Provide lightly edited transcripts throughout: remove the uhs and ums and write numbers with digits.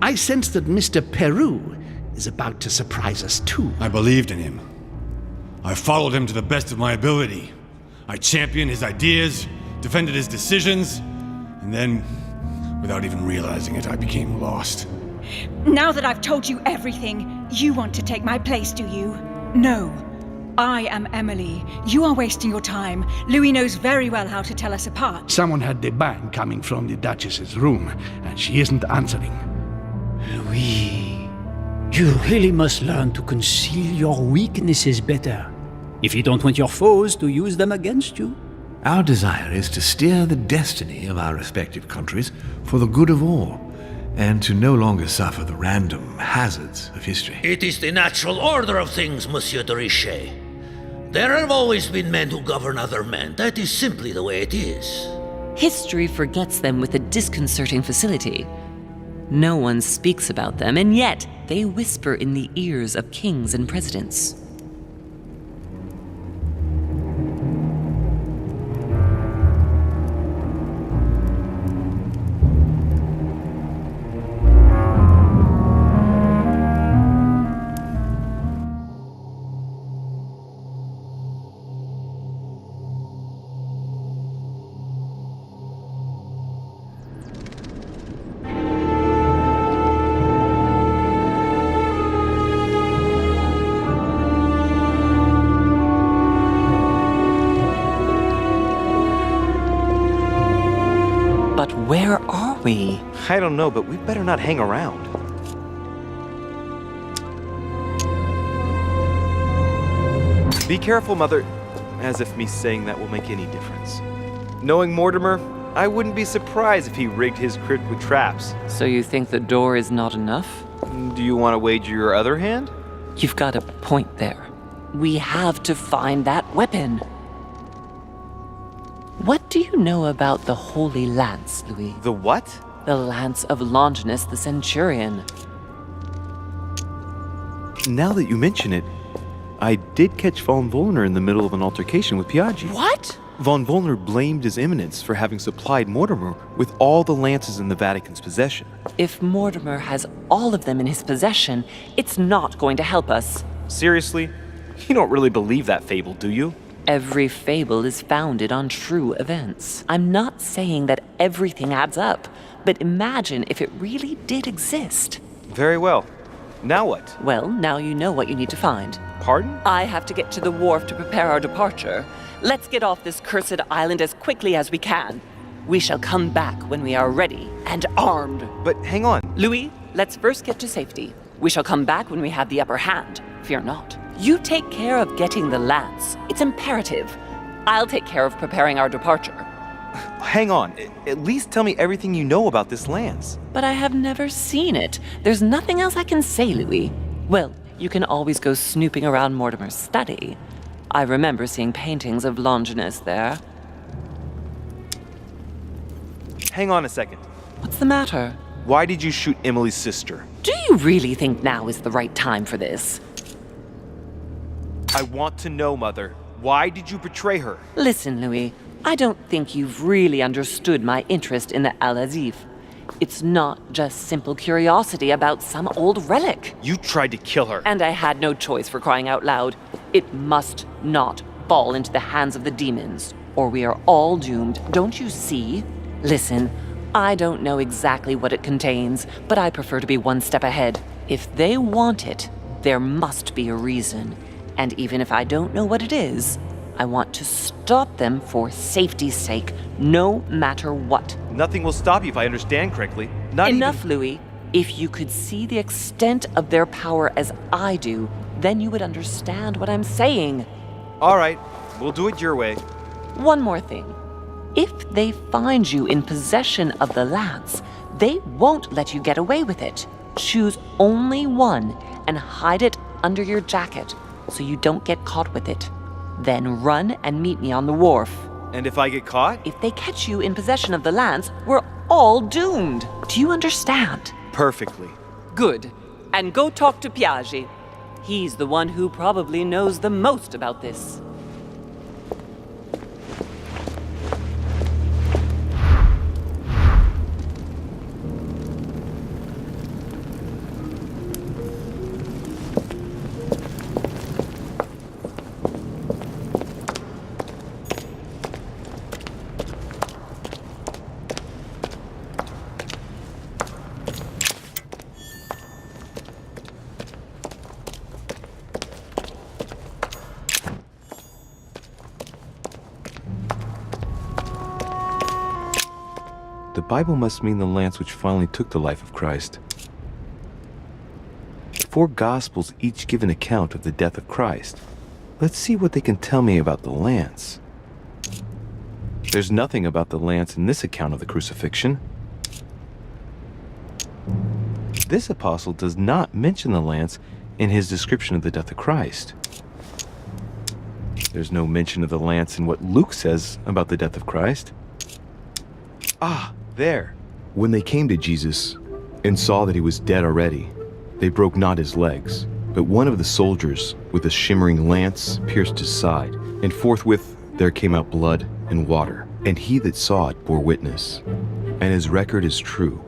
I sense that Mr. Peru is about to surprise us too. I believed in him. I followed him to the best of my ability. I championed his ideas, defended his decisions, and then, without even realizing it, I became lost. Now that I've told you everything, you want to take my place, do you? No. I am Emily. You are wasting your time. Louis knows very well how to tell us apart. Someone had the bang coming from the Duchess's room, and she isn't answering. Louis, you really must learn to conceal your weaknesses better, if you don't want your foes to use them against you. Our desire is to steer the destiny of our respective countries for the good of all, and to no longer suffer the random hazards of history. It is the natural order of things, Monsieur de Richet. There have always been men who govern other men. That is simply the way it is. History forgets them with a disconcerting facility. No one speaks about them, and yet they whisper in the ears of kings and presidents. But where are we? I don't know, but we better not hang around. Be careful, Mother. As if me saying that will make any difference. Knowing Mortimer, I wouldn't be surprised if he rigged his crypt with traps. So you think the door is not enough? Do you want to wager your other hand? You've got a point there. We have to find that weapon. What do you know about the Holy Lance, Louis? The what? The Lance of Longinus the Centurion. Now that you mention it, I did catch Von Wollner in the middle of an altercation with Piaggi. What? Von Wollner blamed His Eminence for having supplied Mortimer with all the lances in the Vatican's possession. If Mortimer has all of them in his possession, it's not going to help us. Seriously? You don't really believe that fable, do you? Every fable is founded on true events. I'm not saying that everything adds up, but imagine if it really did exist. Very well. Now what? Well, now you know what you need to find. Pardon? I have to get to the wharf to prepare our departure. Let's get off this cursed island as quickly as we can. We shall come back when we are ready and armed. But hang on. Louis, let's first get to safety. We shall come back when we have the upper hand. Fear not. You take care of getting the lance. It's imperative. I'll take care of preparing our departure. Hang on. At least tell me everything you know about this lance. But I have never seen it. There's nothing else I can say, Louis. Well, you can always go snooping around Mortimer's study. I remember seeing paintings of Longinus there. Hang on a second. What's the matter? Why did you shoot Emily's sister? Do you really think now is the right time for this? I want to know, Mother. Why did you betray her? Listen, Louis, I don't think you've really understood my interest in the Al-Azif. It's not just simple curiosity about some old relic. You tried to kill her. And I had no choice, for crying out loud. It must not fall into the hands of the demons, or we are all doomed. Don't you see? Listen, I don't know exactly what it contains, but I prefer to be one step ahead. If they want it, there must be a reason. And even if I don't know what it is, I want to stop them for safety's sake, no matter what. Nothing will stop you if I understand correctly. Not Enough, even... Louis. If you could see the extent of their power as I do, then you would understand what I'm saying. All right, we'll do it your way. One more thing. If they find you in possession of the lance, they won't let you get away with it. Choose only one and hide it under your jacket so you don't get caught with it. Then run and meet me on the wharf. And if I get caught? If they catch you in possession of the lance, we're all doomed. Do you understand? Perfectly. Good. And go talk to Piaggi. He's the one who probably knows the most about this. Bible must mean the lance which finally took the life of Christ. 4 Gospels each give an account of the death of Christ. Let's see what they can tell me about the lance. There's nothing about the lance in this account of the crucifixion. This apostle does not mention the lance in his description of the death of Christ. There's no mention of the lance in what Luke says about the death of Christ. Ah, there. When they came to Jesus and saw that he was dead already, they broke not his legs, but one of the soldiers with a shimmering lance pierced his side, and forthwith there came out blood and water. And he that saw it bore witness, and his record is true,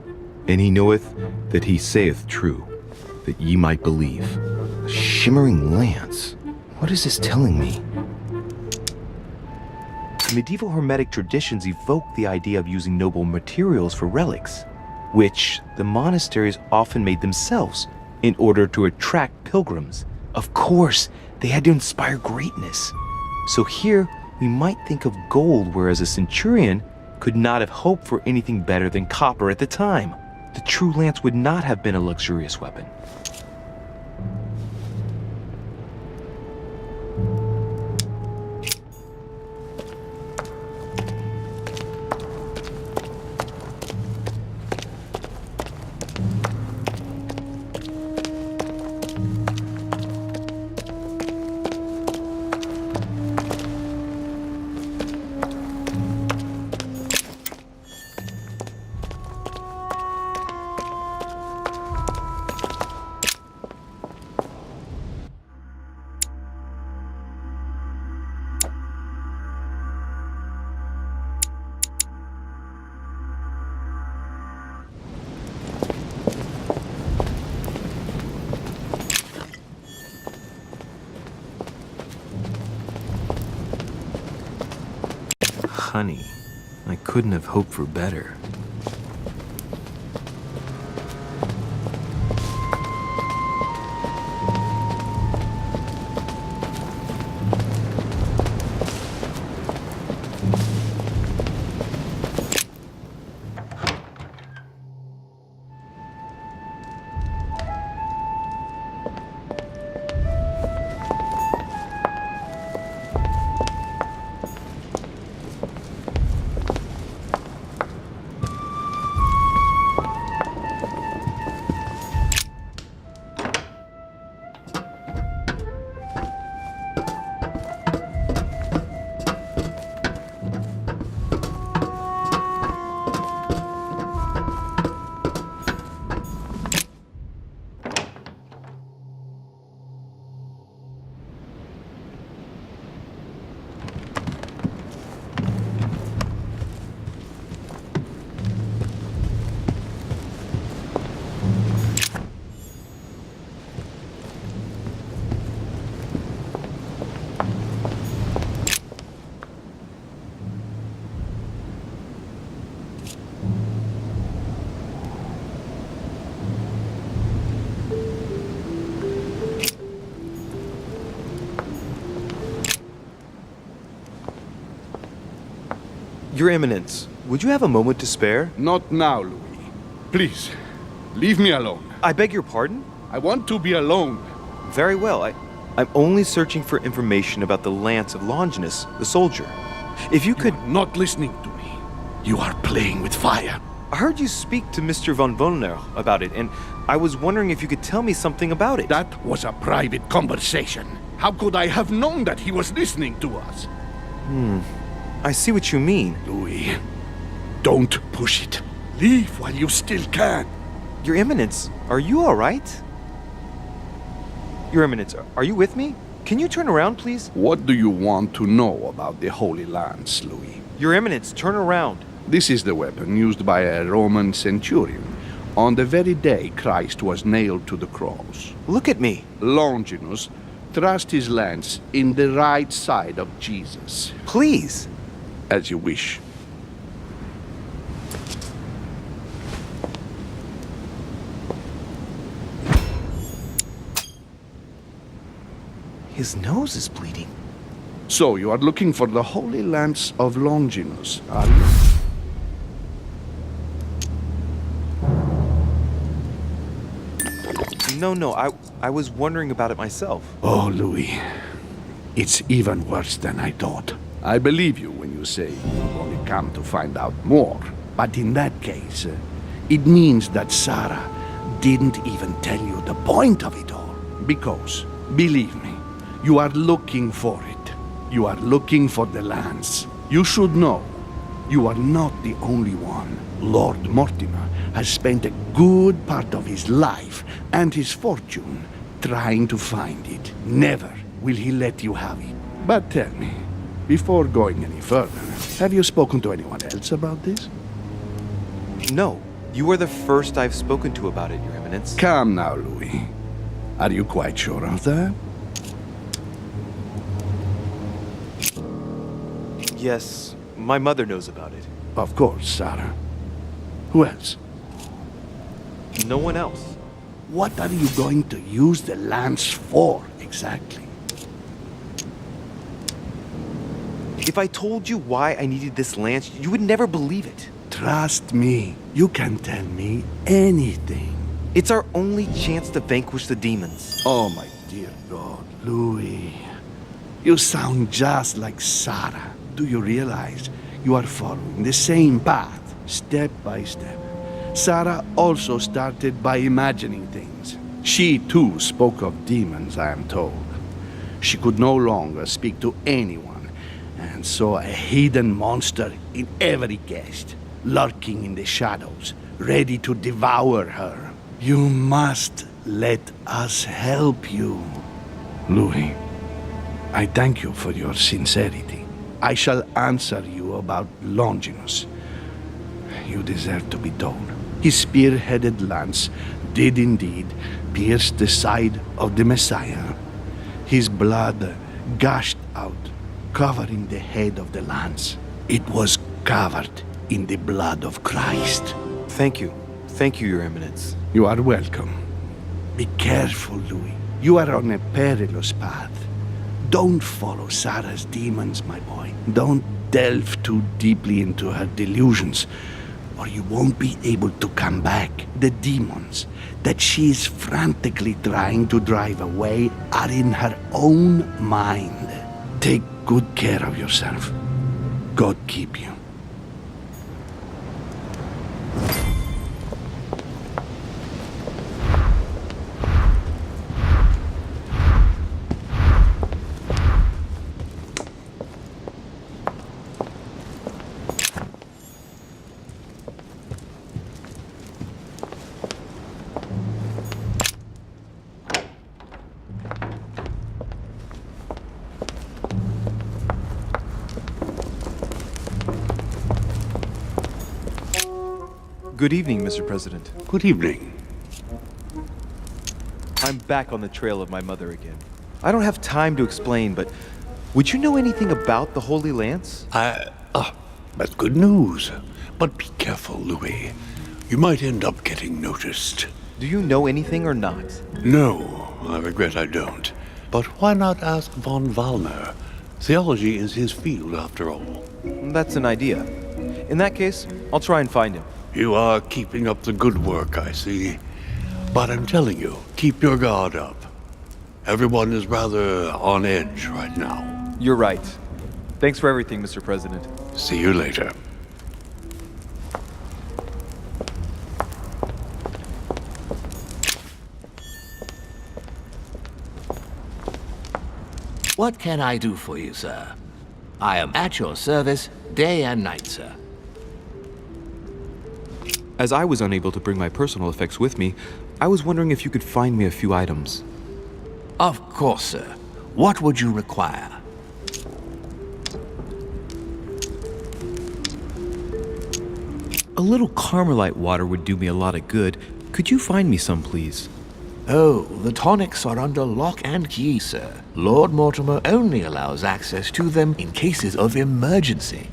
and he knoweth that he saith true, that ye might believe. A shimmering lance? What is this telling me? Medieval Hermetic traditions evoke the idea of using noble materials for relics, which the monasteries often made themselves in order to attract pilgrims. Of course, they had to inspire greatness. So here, we might think of gold, whereas a centurion could not have hoped for anything better than copper at the time. The true lance would not have been a luxurious weapon. Honey, I couldn't have hoped for better. Your Eminence, would you have a moment to spare? Not now, Louis. Please, leave me alone. I beg your pardon? I want to be alone. Very well. I'm only searching for information about the lance of Longinus, the soldier. If you could... You are not listening to me. You are playing with fire. I heard you speak to Mr. von Wollner about it, and I was wondering if you could tell me something about it. That was a private conversation. How could I have known that he was listening to us? I see what you mean. Louis, don't push it. Leave while you still can. Your Eminence, are you all right? Your Eminence, are you with me? Can you turn around, please? What do you want to know about the Holy Lance, Louis? Your Eminence, turn around. This is the weapon used by a Roman centurion on the very day Christ was nailed to the cross. Look at me. Longinus thrust his lance in the right side of Jesus. Please. As you wish. His nose is bleeding. So you are looking for the Holy Lance of Longinus, are you? No, I was wondering about it myself. Oh, Louis, it's even worse than I thought. I believe you when you say you've only come to find out more. But in that case, it means that Sarah didn't even tell you the point of it all. Because, believe me, you are looking for it. You are looking for the lands. You should know, you are not the only one. Lord Mortimer has spent a good part of his life and his fortune trying to find it. Never will he let you have it. But tell me, before going any further, have you spoken to anyone else about this? No, you are the first I've spoken to about it, Your Eminence. Come now, Louis. Are you quite sure of that? Yes, my mother knows about it. Of course, Sarah. Who else? No one else. What are you going to use the lands for, exactly? If I told you why I needed this lance, you would never believe it. Trust me, you can tell me anything. It's our only chance to vanquish the demons. Oh, my dear God, Louis. You sound just like Sarah. Do you realize you are following the same path, step by step? Sarah also started by imagining things. She too spoke of demons, I am told. She could no longer speak to anyone, and saw a hidden monster in every guest, lurking in the shadows, ready to devour her. You must let us help you. Louis, I thank you for your sincerity. I shall answer you about Longinus. You deserve to be told. His spear-headed lance did indeed pierce the side of the Messiah. His blood gushed out, covering the head of the lance. It was covered in the blood of Christ. Thank you. Thank you, Your Eminence. You are welcome. Be careful, Louis. You are on a perilous path. Don't follow Sarah's demons, my boy. Don't delve too deeply into her delusions, or you won't be able to come back. The demons that she is frantically trying to drive away are in her own mind. Take good care of yourself. God keep you. Good evening, Mr. President. Good evening. I'm back on the trail of my mother again. I don't have time to explain, but would you know anything about the Holy Lance? That's good news. But be careful, Louis. You might end up getting noticed. Do you know anything or not? No, I regret I don't. But why not ask von Valmer? Theology is his field, after all. That's an idea. In that case, I'll try and find him. You are keeping up the good work, I see. But I'm telling you, keep your guard up. Everyone is rather on edge right now. You're right. Thanks for everything, Mr. President. See you later. What can I do for you, sir? I am at your service day and night, sir. As I was unable to bring my personal effects with me, I was wondering if you could find me a few items. Of course, sir. What would you require? A little Carmelite water would do me a lot of good. Could you find me some, please? Oh, the tonics are under lock and key, sir. Lord Mortimer only allows access to them in cases of emergency.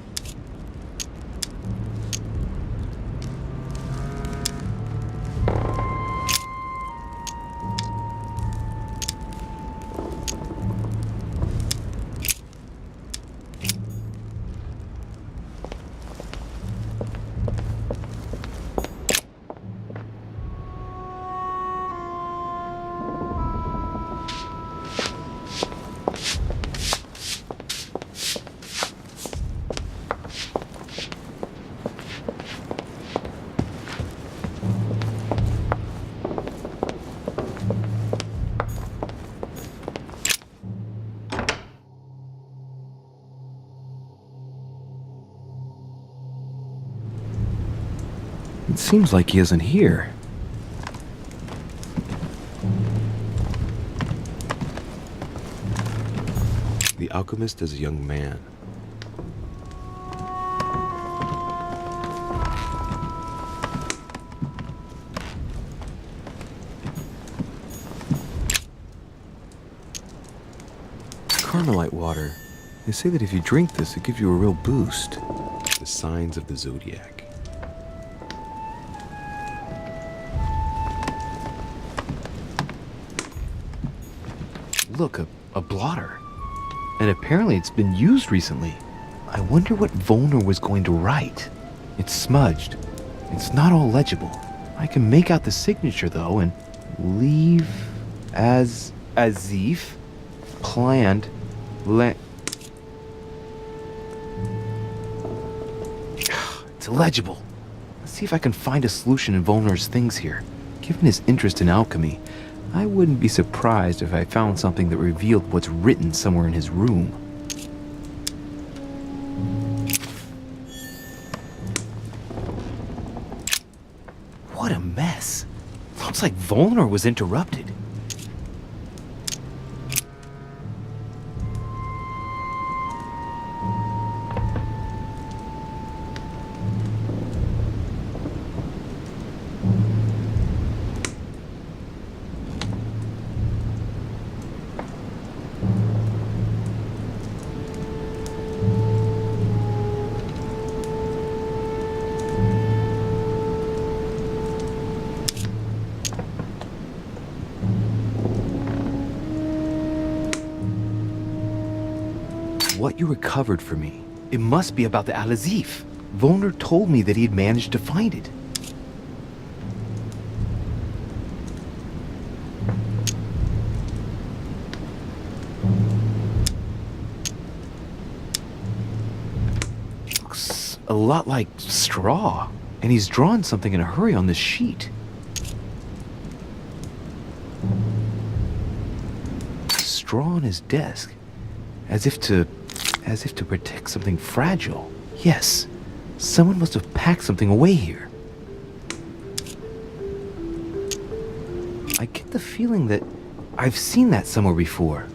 seems like he isn't here. The alchemist is a young man. Carmelite water. They say that if you drink this, it gives you a real boost. The signs of the zodiac. Look, a blotter. And apparently it's been used recently. I wonder what Volner was going to write. It's smudged. It's not all legible. I can make out the signature though, and leave as if planned. It's illegible. Let's see if I can find a solution in Volner's things here. Given his interest in alchemy, I wouldn't be surprised if I found something that revealed what's written somewhere in his room. What a mess. Looks like Volner was interrupted. What you recovered for me, it must be about the Al-Azif. Volner told me that he had managed to find it. Looks a lot like straw, and he's drawn something in a hurry on this sheet. Straw on his desk, as if to protect something fragile. Yes, someone must have packed something away here. I get the feeling that I've seen that somewhere before.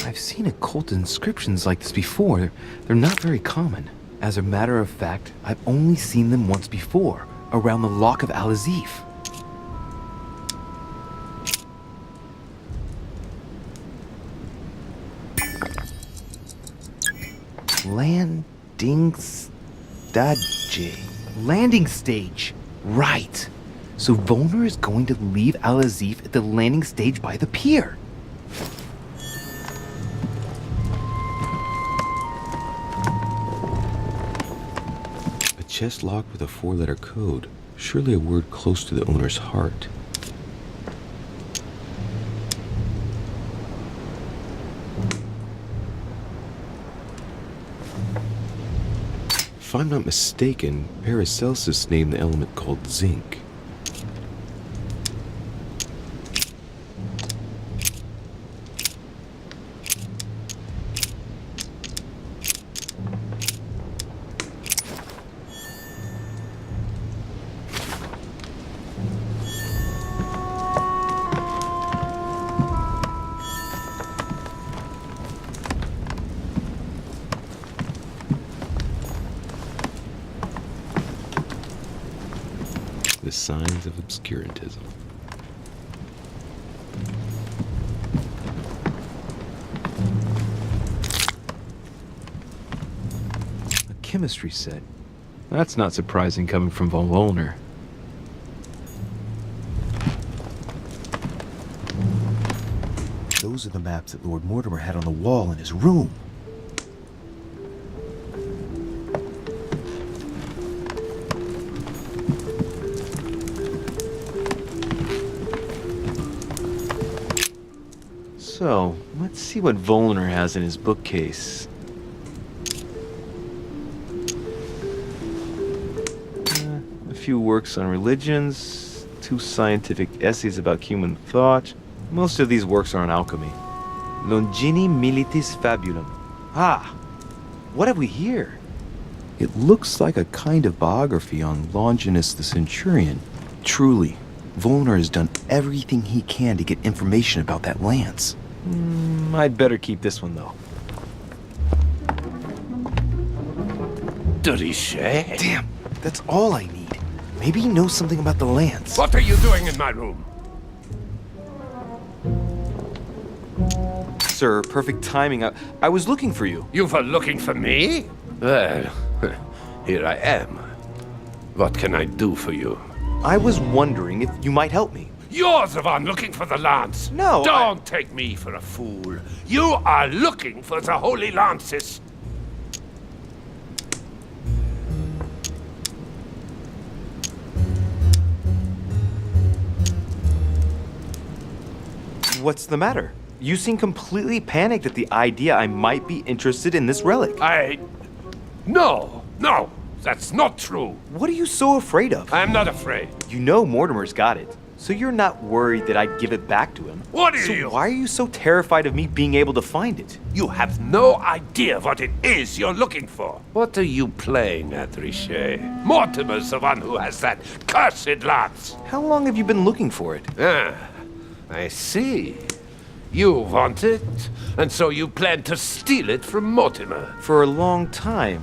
I've seen occult inscriptions like this before. They're not very common. As a matter of fact, I've only seen them once before, around the Lock of Al-Azif. Landing stage. Right. So Volner is going to leave Al-Azif at the landing stage by the pier. A chest locked with a 4-letter code. Surely a word close to the owner's heart. If I'm not mistaken, Paracelsus named the element called zinc. The signs of obscurantism. A chemistry set. That's not surprising coming from von Volner. Those are the maps that Lord Mortimer had on the wall in his room. So, let's see what Volner has in his bookcase. A few works on religions, 2 scientific essays about human thought. Most of these works are on alchemy. Longini Militis Fabulum. Ah, What have we here? It looks like a kind of biography on Longinus the Centurion. Truly, Volner has done everything he can to get information about that lance. I'd better keep this one, though. Richet? Damn, that's all I need. Maybe he knows something about the lance. What are you doing in my room? Sir, perfect timing. I was looking for you. You were looking for me? Well, here I am. What can I do for you? I was wondering if you might help me. You're the one looking for the lance. No, Don't take me for a fool. You are looking for the holy lances. What's the matter? You seem completely panicked at the idea I might be interested in this relic. No, that's not true. What are you so afraid of? I'm not afraid. You know Mortimer's got it, so you're not worried that I'd give it back to him. What are So you? why are you so terrified of me being able to find it? You have no idea what it is you're looking for. What are you playing at, Richet? Mortimer's the one who has that cursed lance. How long have you been looking for it? I see. You want it, and so you plan to steal it from Mortimer. For a long time.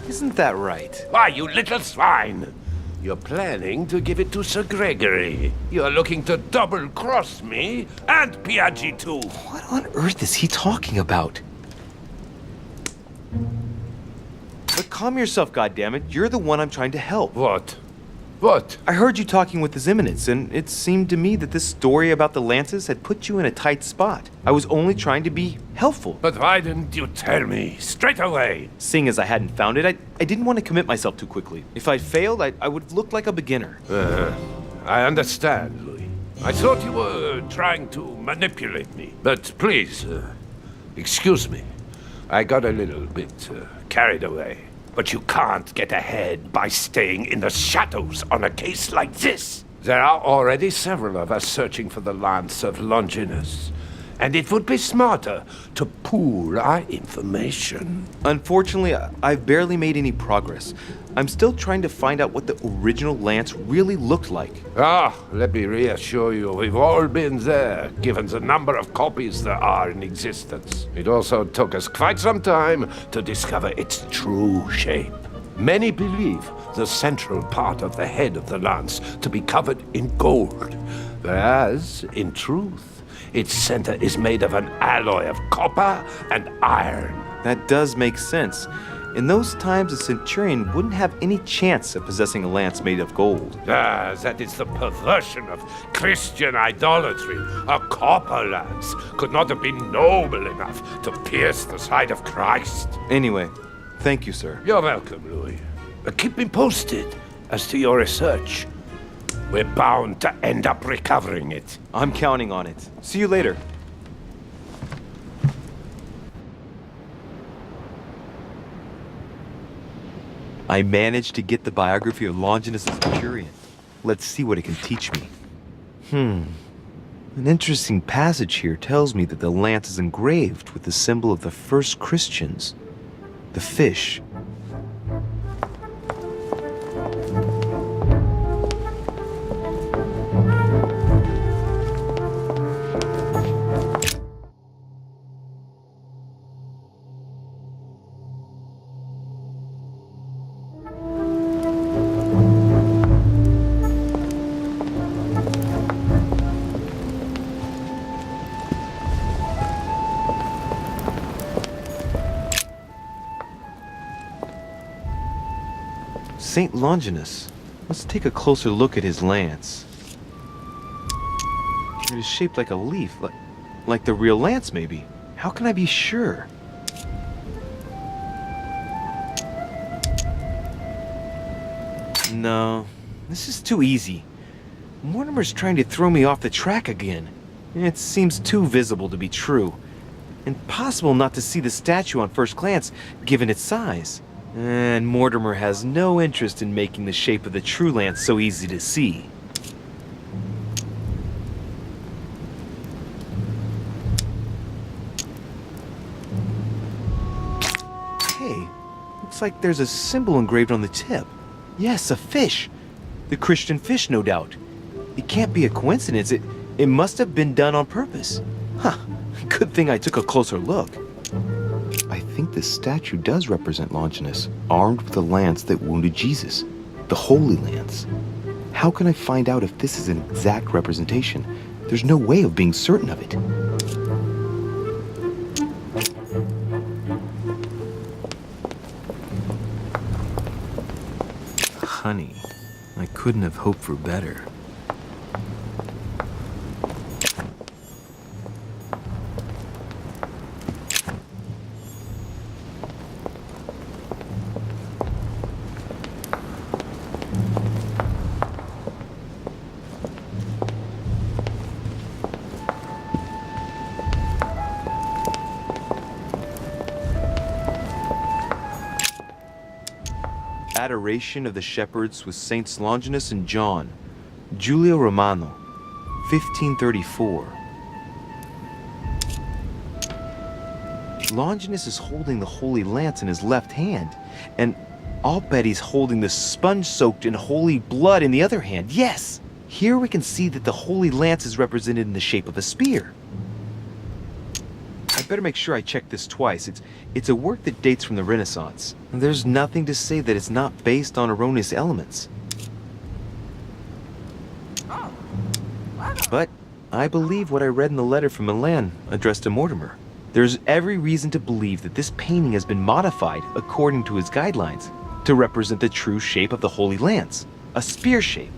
Isn't that right? Why, you little swine! You're planning to give it to Sir Gregory. You're looking to double-cross me and Piaggi too. What on earth is he talking about? But calm yourself, goddammit. You're the one I'm trying to help. What? I heard you talking with His Eminence, and it seemed to me that this story about the lances had put you in a tight spot. I was only trying to be helpful. But why didn't you tell me straight away? Seeing as I hadn't found it, I didn't want to commit myself too quickly. If I'd failed, I would have looked like a beginner. I understand, Louis. I thought you were trying to manipulate me. But please, excuse me. I got a little bit carried away. But you can't get ahead by staying in the shadows on a case like this. There are already several of us searching for the lance of Longinus. And it would be smarter to pool our information. Unfortunately, I've barely made any progress. I'm still trying to find out what the original lance really looked like. Let me reassure you, we've all been there, given the number of copies there are in existence. It also took us quite some time to discover its true shape. Many believe the central part of the head of the lance to be covered in gold, whereas, in truth, its center is made of an alloy of copper and iron. That does make sense. In those times, a centurion wouldn't have any chance of possessing a lance made of gold. That is the perversion of Christian idolatry. A copper lance could not have been noble enough to pierce the side of Christ. Anyway, thank you, sir. You're welcome, Louis. Keep me posted as to your research. We're bound to end up recovering it. I'm counting on it. See you later. I managed to get the biography of Longinus the Centurion. Let's see what it can teach me. An interesting passage here tells me that the lance is engraved with the symbol of the first Christians, the fish. Saint Longinus. Let's take a closer look at his lance. It is shaped like a leaf, like the real lance, maybe. How can I be sure? No, this is too easy. Mortimer's trying to throw me off the track again. It seems too visible to be true. Impossible not to see the statue on first glance, given its size. And Mortimer has no interest in making the shape of the true lance so easy to see. Hey, looks like there's a symbol engraved on the tip. Yes, a fish. The Christian fish, no doubt. It can't be a coincidence. It must have been done on purpose. Huh. Good thing I took a closer look. I think this statue does represent Longinus, armed with a lance that wounded Jesus. The Holy Lance. How can I find out if this is an exact representation? There's no way of being certain of it. Honey, I couldn't have hoped for better. Adoration of the Shepherds with Saints Longinus and John, Giulio Romano, 1534. Longinus is holding the Holy Lance in his left hand, and I'll bet he's holding the sponge soaked in holy blood in the other hand. Yes! Here we can see that the Holy Lance is represented in the shape of a spear. I better make sure I check this twice. It's a work that dates from the Renaissance. And there's nothing to say that it's not based on erroneous elements. But I believe what I read in the letter from Milan addressed to Mortimer. There's every reason to believe that this painting has been modified according to his guidelines to represent the true shape of the Holy Lance, a spear shape.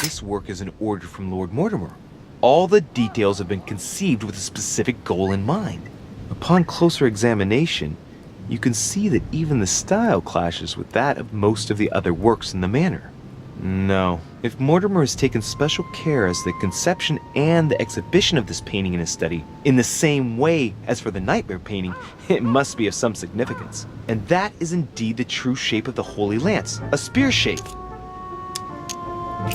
This work is an order from Lord Mortimer. All the details have been conceived with a specific goal in mind. Upon closer examination, you can see that even the style clashes with that of most of the other works in the manor. No, if Mortimer has taken special care as the conception and the exhibition of this painting in his study, in the same way as for the nightmare painting, it must be of some significance. And that is indeed the true shape of the Holy Lance, a spear shape.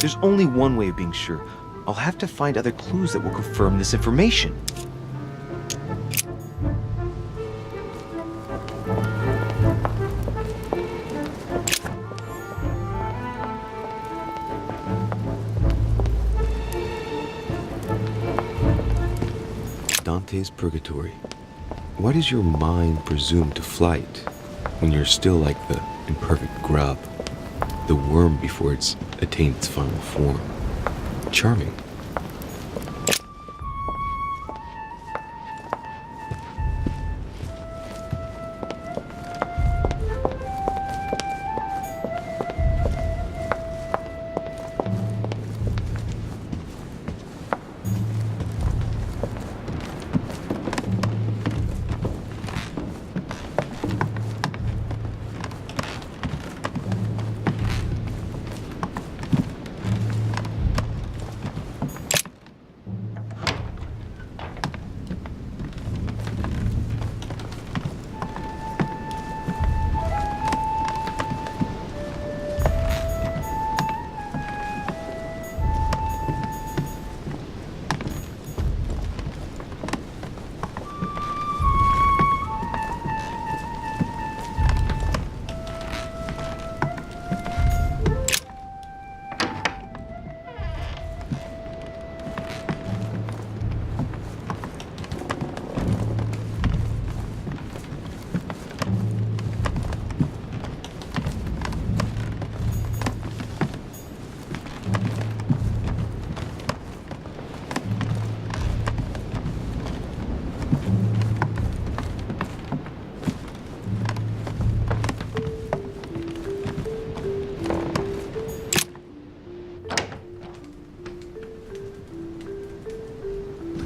There's only one way of being sure. I'll have to find other clues that will confirm this information. Dante's Purgatory. Why does your mind presume to flight when you're still like the imperfect grub, the worm before it's attained its final form? Charming.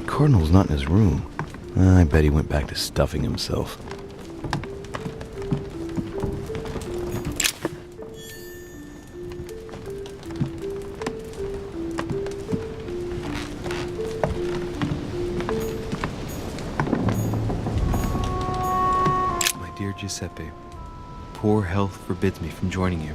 Cardinal's not in his room. I bet he went back to stuffing himself. My dear Giuseppe, poor health forbids me from joining you.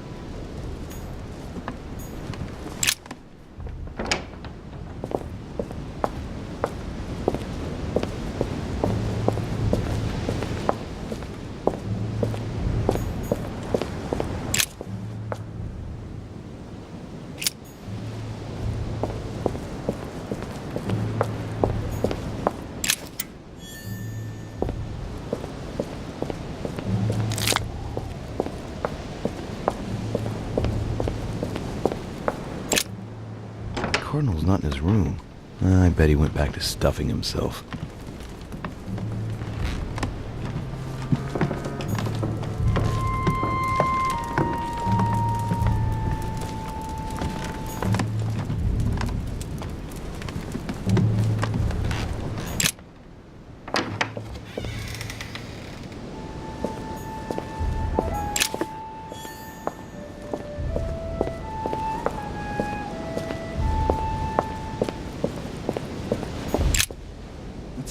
Cardinal's not in his room. I bet he went back to stuffing himself.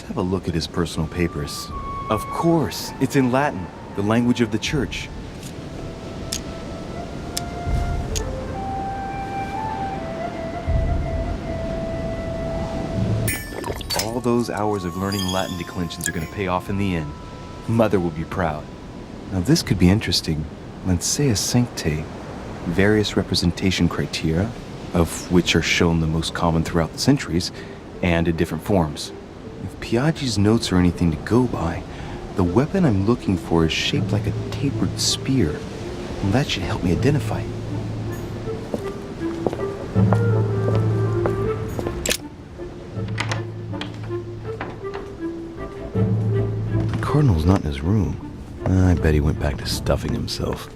Have a look at his personal papers. Of course, it's in Latin, the language of the church. All those hours of learning Latin declensions are going to pay off in the end. Mother will be proud. Now this could be interesting. Let's say a sancte, various representation criteria, of which are shown the most common throughout the centuries, and in different forms. If Piaggi's notes are anything to go by, the weapon I'm looking for is shaped like a tapered spear. And that should help me identify it. The Cardinal's not in his room. I bet he went back to stuffing himself.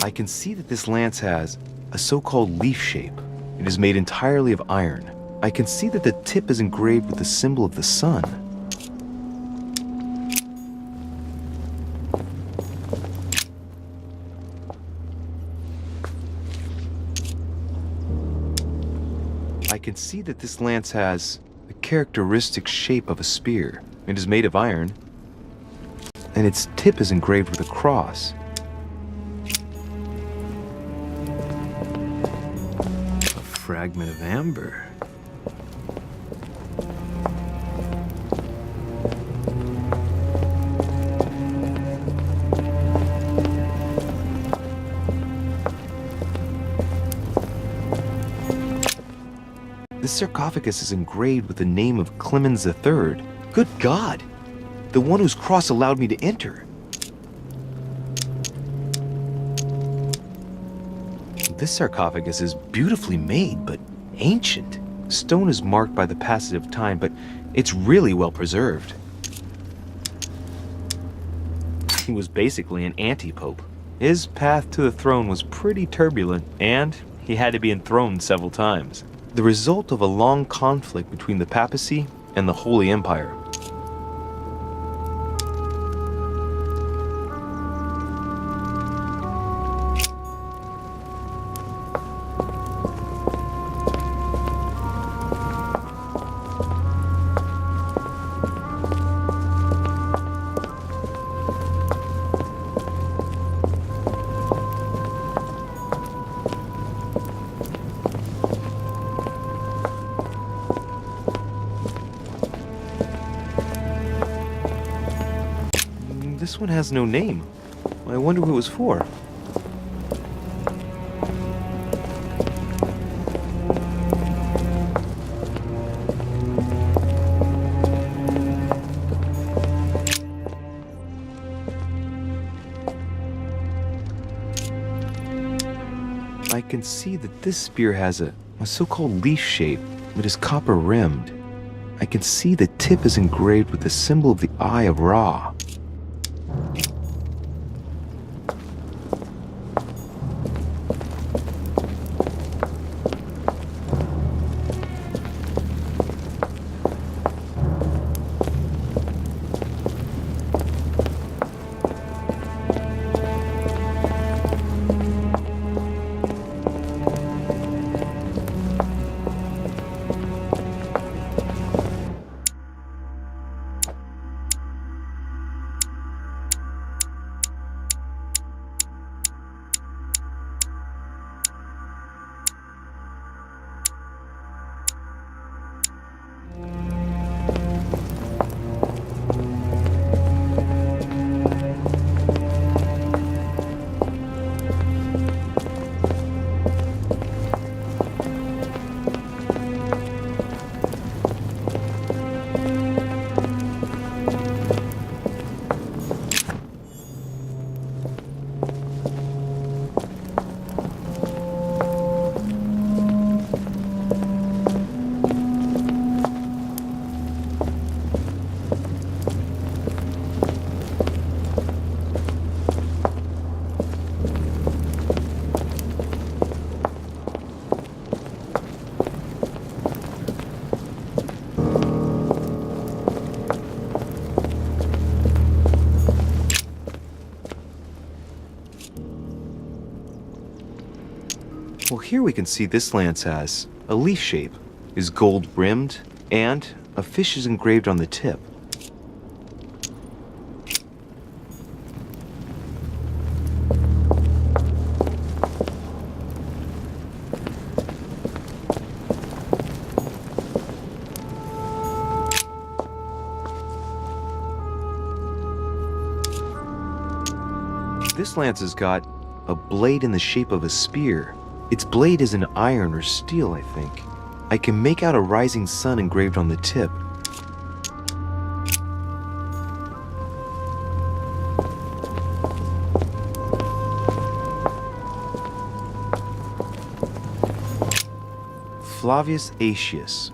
I can see that this lance has a so-called leaf shape. It is made entirely of iron. I can see that the tip is engraved with the symbol of the sun. I can see that this lance has the characteristic shape of a spear. It is made of iron, and its tip is engraved with a cross. A fragment of amber. This sarcophagus is engraved with the name of Clemens III. Good God! The one whose cross allowed me to enter. This sarcophagus is beautifully made, but ancient. Stone is marked by the passage of time, but it's really well preserved. He was basically an anti-pope. His path to the throne was pretty turbulent, and he had to be enthroned several times. The result of a long conflict between the papacy and the Holy Empire. This one has no name. I wonder who it was for. I can see that this spear has a so-called leaf shape. It is copper rimmed. I can see the tip is engraved with the symbol of the Eye of Ra. Well, here we can see this lance has a leaf shape, is gold rimmed, and a fish is engraved on the tip. This lance has got a blade in the shape of a spear. Its blade is an iron or steel, I think. I can make out a rising sun engraved on the tip. Flavius Aetius.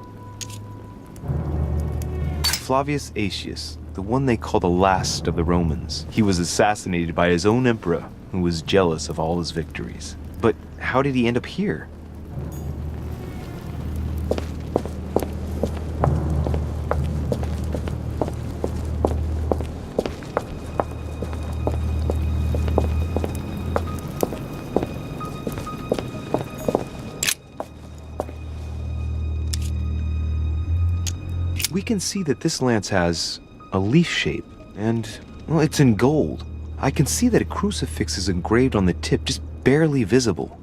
Flavius Aetius, the one they call the last of the Romans. He was assassinated by his own emperor, who was jealous of all his victories. But how did he end up here? We can see that this lance has a leaf shape, and, well, it's in gold. I can see that a crucifix is engraved on the tip, just barely visible.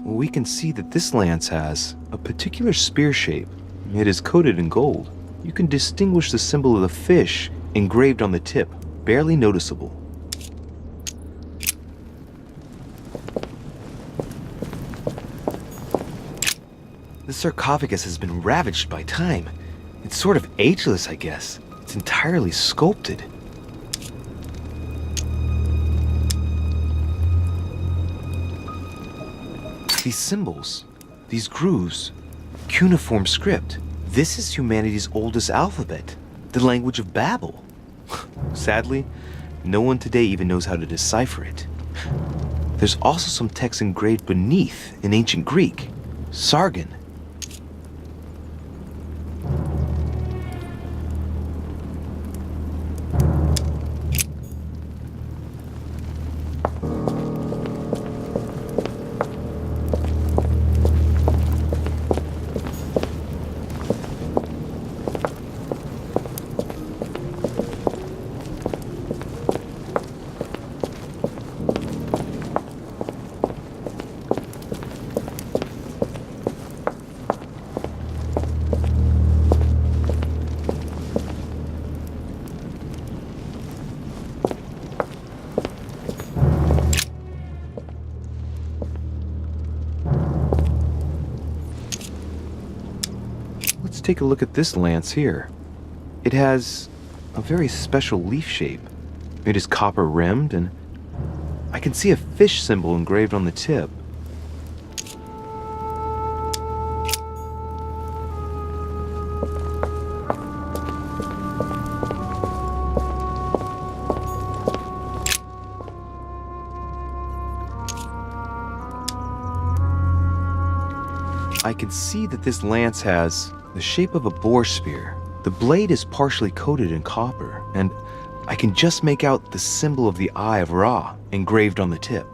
We can see that this lance has a particular spear shape. It is coated in gold. You can distinguish the symbol of the fish engraved on the tip, barely noticeable. The sarcophagus has been ravaged by time. It's sort of ageless, I guess. It's entirely sculpted. These symbols, these grooves, cuneiform script. This is humanity's oldest alphabet, the language of Babel. Sadly, no one today even knows how to decipher it. There's also some text engraved beneath in ancient Greek, Sargon. Let's take a look at this lance here. It has a very special leaf shape. It is copper rimmed, and I can see a fish symbol engraved on the tip. I can see that this lance has the shape of a boar spear. The blade is partially coated in copper, and I can just make out the symbol of the Eye of Ra engraved on the tip.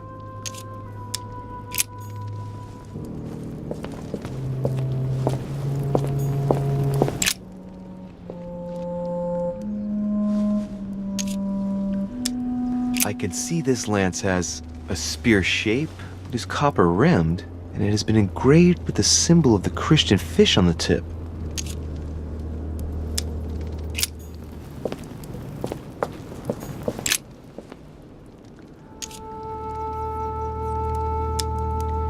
I can see this lance has a spear shape, it is copper rimmed, and it has been engraved with the symbol of the Christian fish on the tip.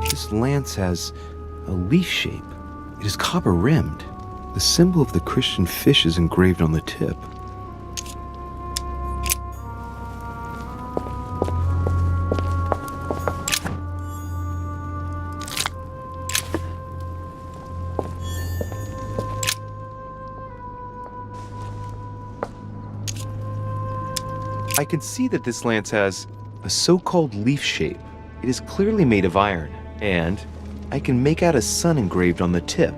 This lance has a leaf shape. It is copper rimmed. The symbol of the Christian fish is engraved on the tip. I can see that this lance has a so-called leaf shape. It is clearly made of iron, and I can make out a sun engraved on the tip.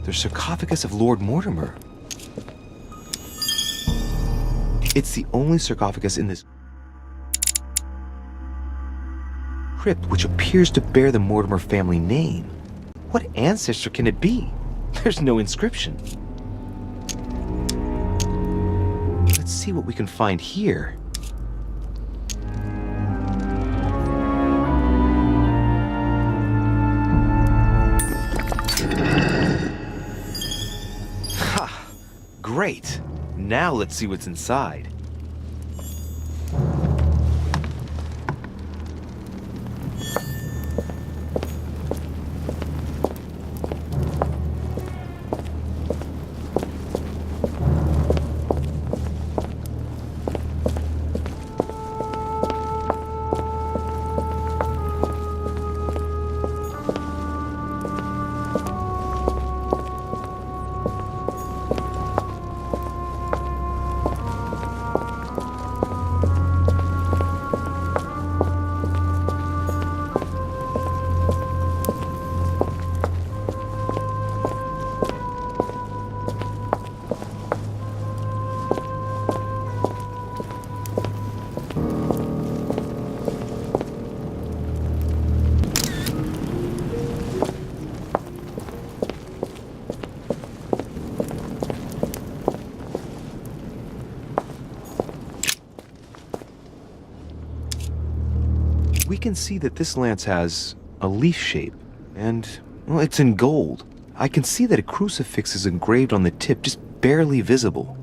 The sarcophagus of Lord Mortimer. It's the only sarcophagus in this crypt which appears to bear the Mortimer family name. What ancestor can it be? There's no inscription. Let's see what we can find here. Ha! Great! Now let's see what's inside. We can see that this lance has a leaf shape, and, well, it's in gold. I can see that a crucifix is engraved on the tip, just barely visible.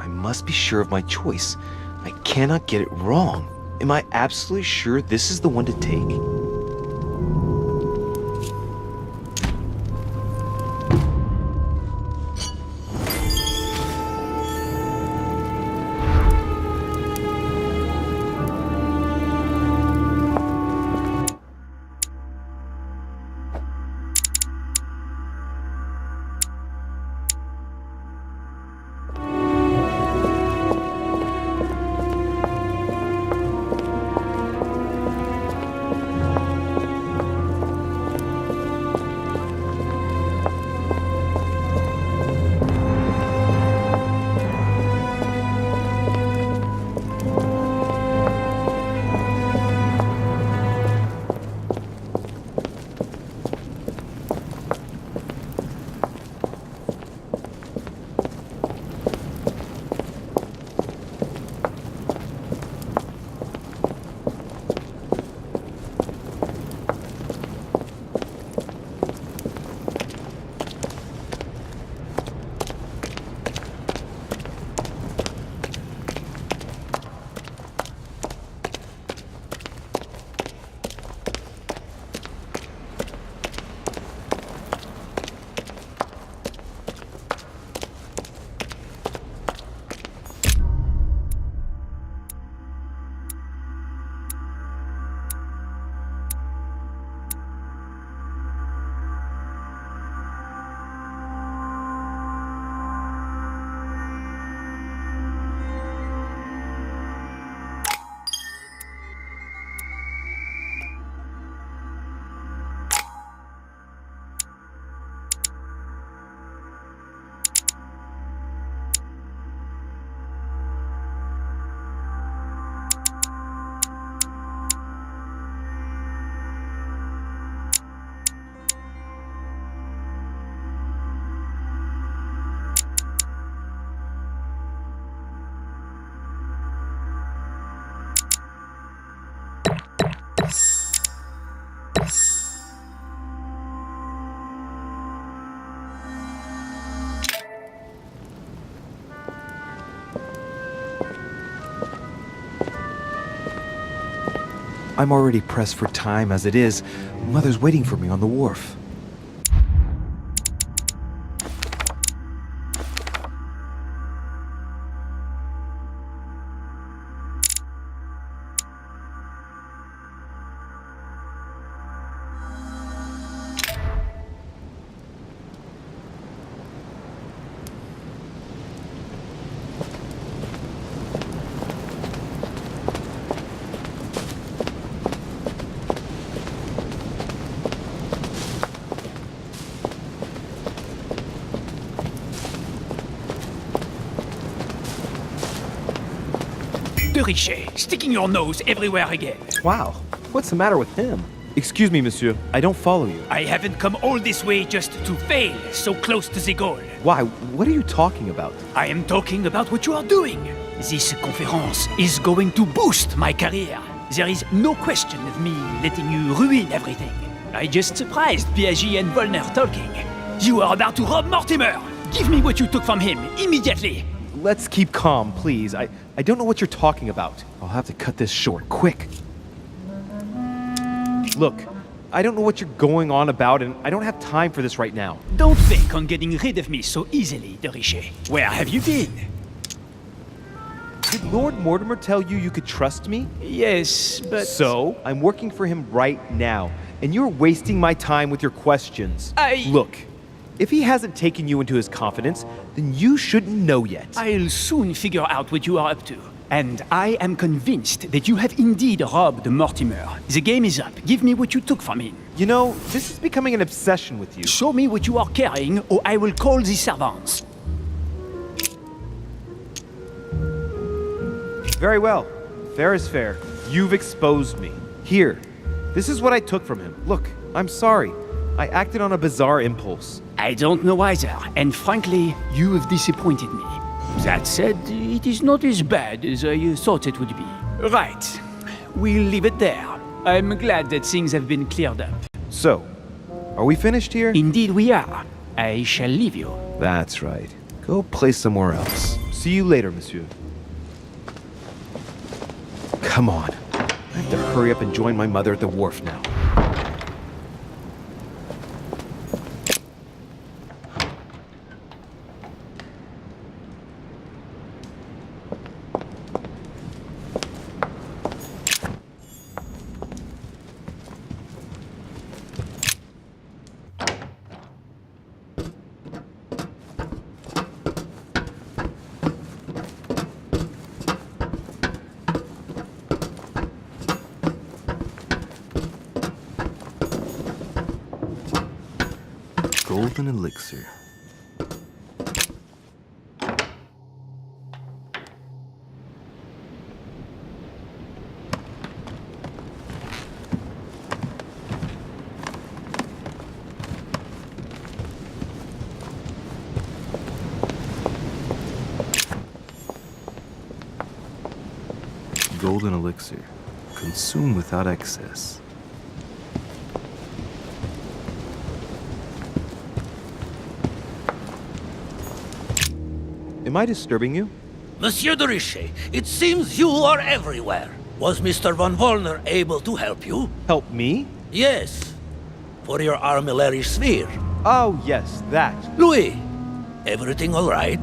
Must be sure of my choice. I cannot get it wrong. Am I absolutely sure this is the one to take? I'm already pressed for time as it is. Mother's waiting for me on the wharf. De Richet, sticking your nose everywhere again. Wow, what's the matter with him? Excuse me, monsieur, I don't follow you. I haven't come all this way just to fail so close to the goal. Why? What are you talking about? I am talking about what you are doing. This conference is going to boost my career. There is no question of me letting you ruin everything. I just surprised Piaget and Volner talking. You are about to rob Mortimer. Give me what you took from him, immediately. Let's keep calm, please. I don't know what you're talking about. I'll have to cut this short, quick. Look, I don't know what you're going on about, and I don't have time for this right now. Don't think on getting rid of me so easily, De Richet. Where have you been? Did Lord Mortimer tell you could trust me? Yes, but... So, I'm working for him right now, and you're wasting my time with your questions. Look, if he hasn't taken you into his confidence, then you shouldn't know yet. I'll soon figure out what you are up to. And I am convinced that you have indeed robbed Mortimer. The game is up. Give me what you took from him. You know, this is becoming an obsession with you. Show me what you are carrying, or I will call the servants. Very well. Fair is fair. You've exposed me. Here. This is what I took from him. Look, I'm sorry. I acted on a bizarre impulse. I don't know either, and frankly, you have disappointed me. That said, it is not as bad as I thought it would be. Right. We'll leave it there. I'm glad that things have been cleared up. So, are we finished here? Indeed we are. I shall leave you. That's right. Go play somewhere else. See you later, monsieur. Come on. I have to hurry up and join my mother at the wharf now. Golden elixir. Golden elixir. Consume without excess. Am I disturbing you? Monsieur de Richet, it seems you are everywhere. Was Mr. von Wollner able to help you? Help me? Yes. For your armillary sphere. Oh, yes, that. Louis, everything all right?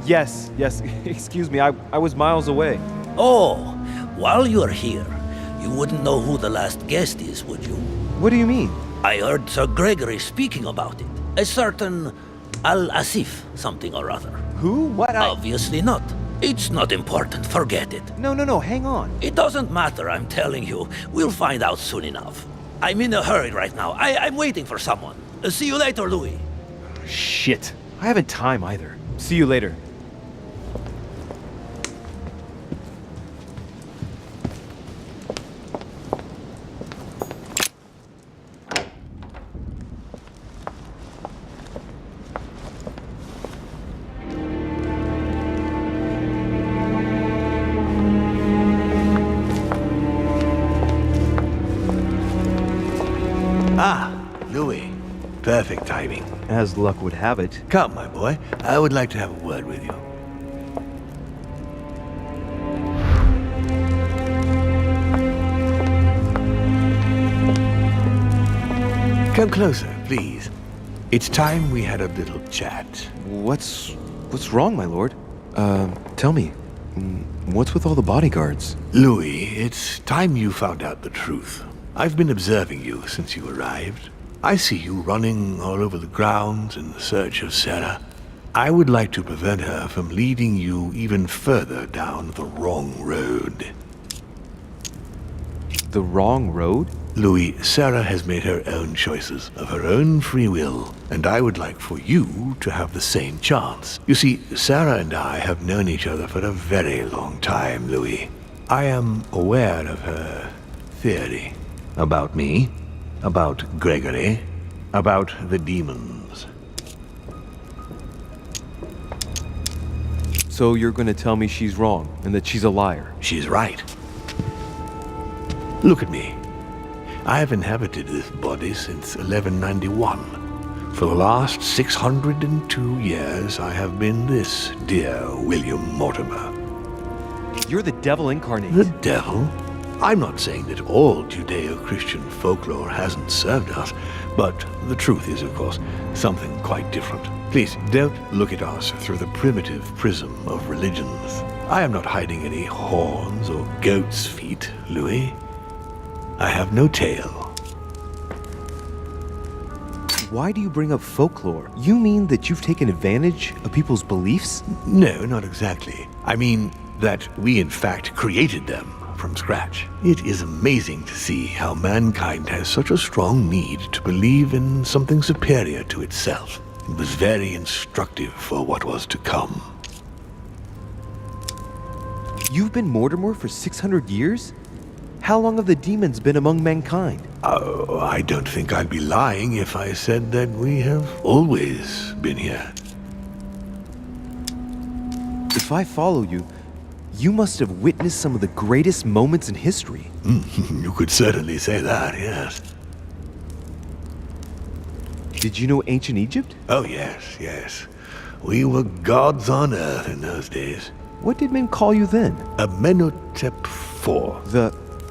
Yes. Excuse me, I was miles away. Oh, while you're here, you wouldn't know who the last guest is, would you? What do you mean? I heard Sir Gregory speaking about it. A certain Al-Asif something or other. Who? What? Obviously not. It's not important, forget it. No, hang on. It doesn't matter, I'm telling you. We'll find out soon enough. I'm in a hurry right now. I'm waiting for someone. See you later, Louis. Shit. I haven't time either. See you later. perfect timing. As luck would have it. Come, my boy. I would like to have a word with you. Come closer, please. It's time we had a little chat. What's wrong, my lord? Tell me, what's with all the bodyguards? Louis, it's time you found out the truth. I've been observing you since you arrived. I see you running all over the grounds in search of Sarah. I would like to prevent her from leading you even further down the wrong road. The wrong road? Louis, Sarah has made her own choices of her own free will, and I would like for you to have the same chance. You see, Sarah and I have known each other for a very long time, Louis. I am aware of her theory about me, about Gregory, about the demons. So you're going to tell me she's wrong, and that she's a liar? She's right. Look at me. I have inhabited this body since 1191. For the last 602 years, I have been this dear William Mortimer. You're the devil incarnate. The devil? I'm not saying that all Judeo-Christian folklore hasn't served us, but the truth is, of course, something quite different. Please, don't look at us through the primitive prism of religions. I am not hiding any horns or goat's feet, Louis. I have no tail. Why do you bring up folklore? You mean that you've taken advantage of people's beliefs? No, not exactly. I mean that we in fact created them from scratch. It is amazing to see how mankind has such a strong need to believe in something superior to itself. It was very instructive for what was to come. You've been Mortimer for 600 years? How long have the demons been among mankind? Oh, I don't think I'd be lying if I said that we have always been here. If I follow you, you must have witnessed some of the greatest moments in history. You could certainly say that, yes. Did you know ancient Egypt? Oh, yes. We were gods on earth in those days. What did men call you then? Amenhotep IV.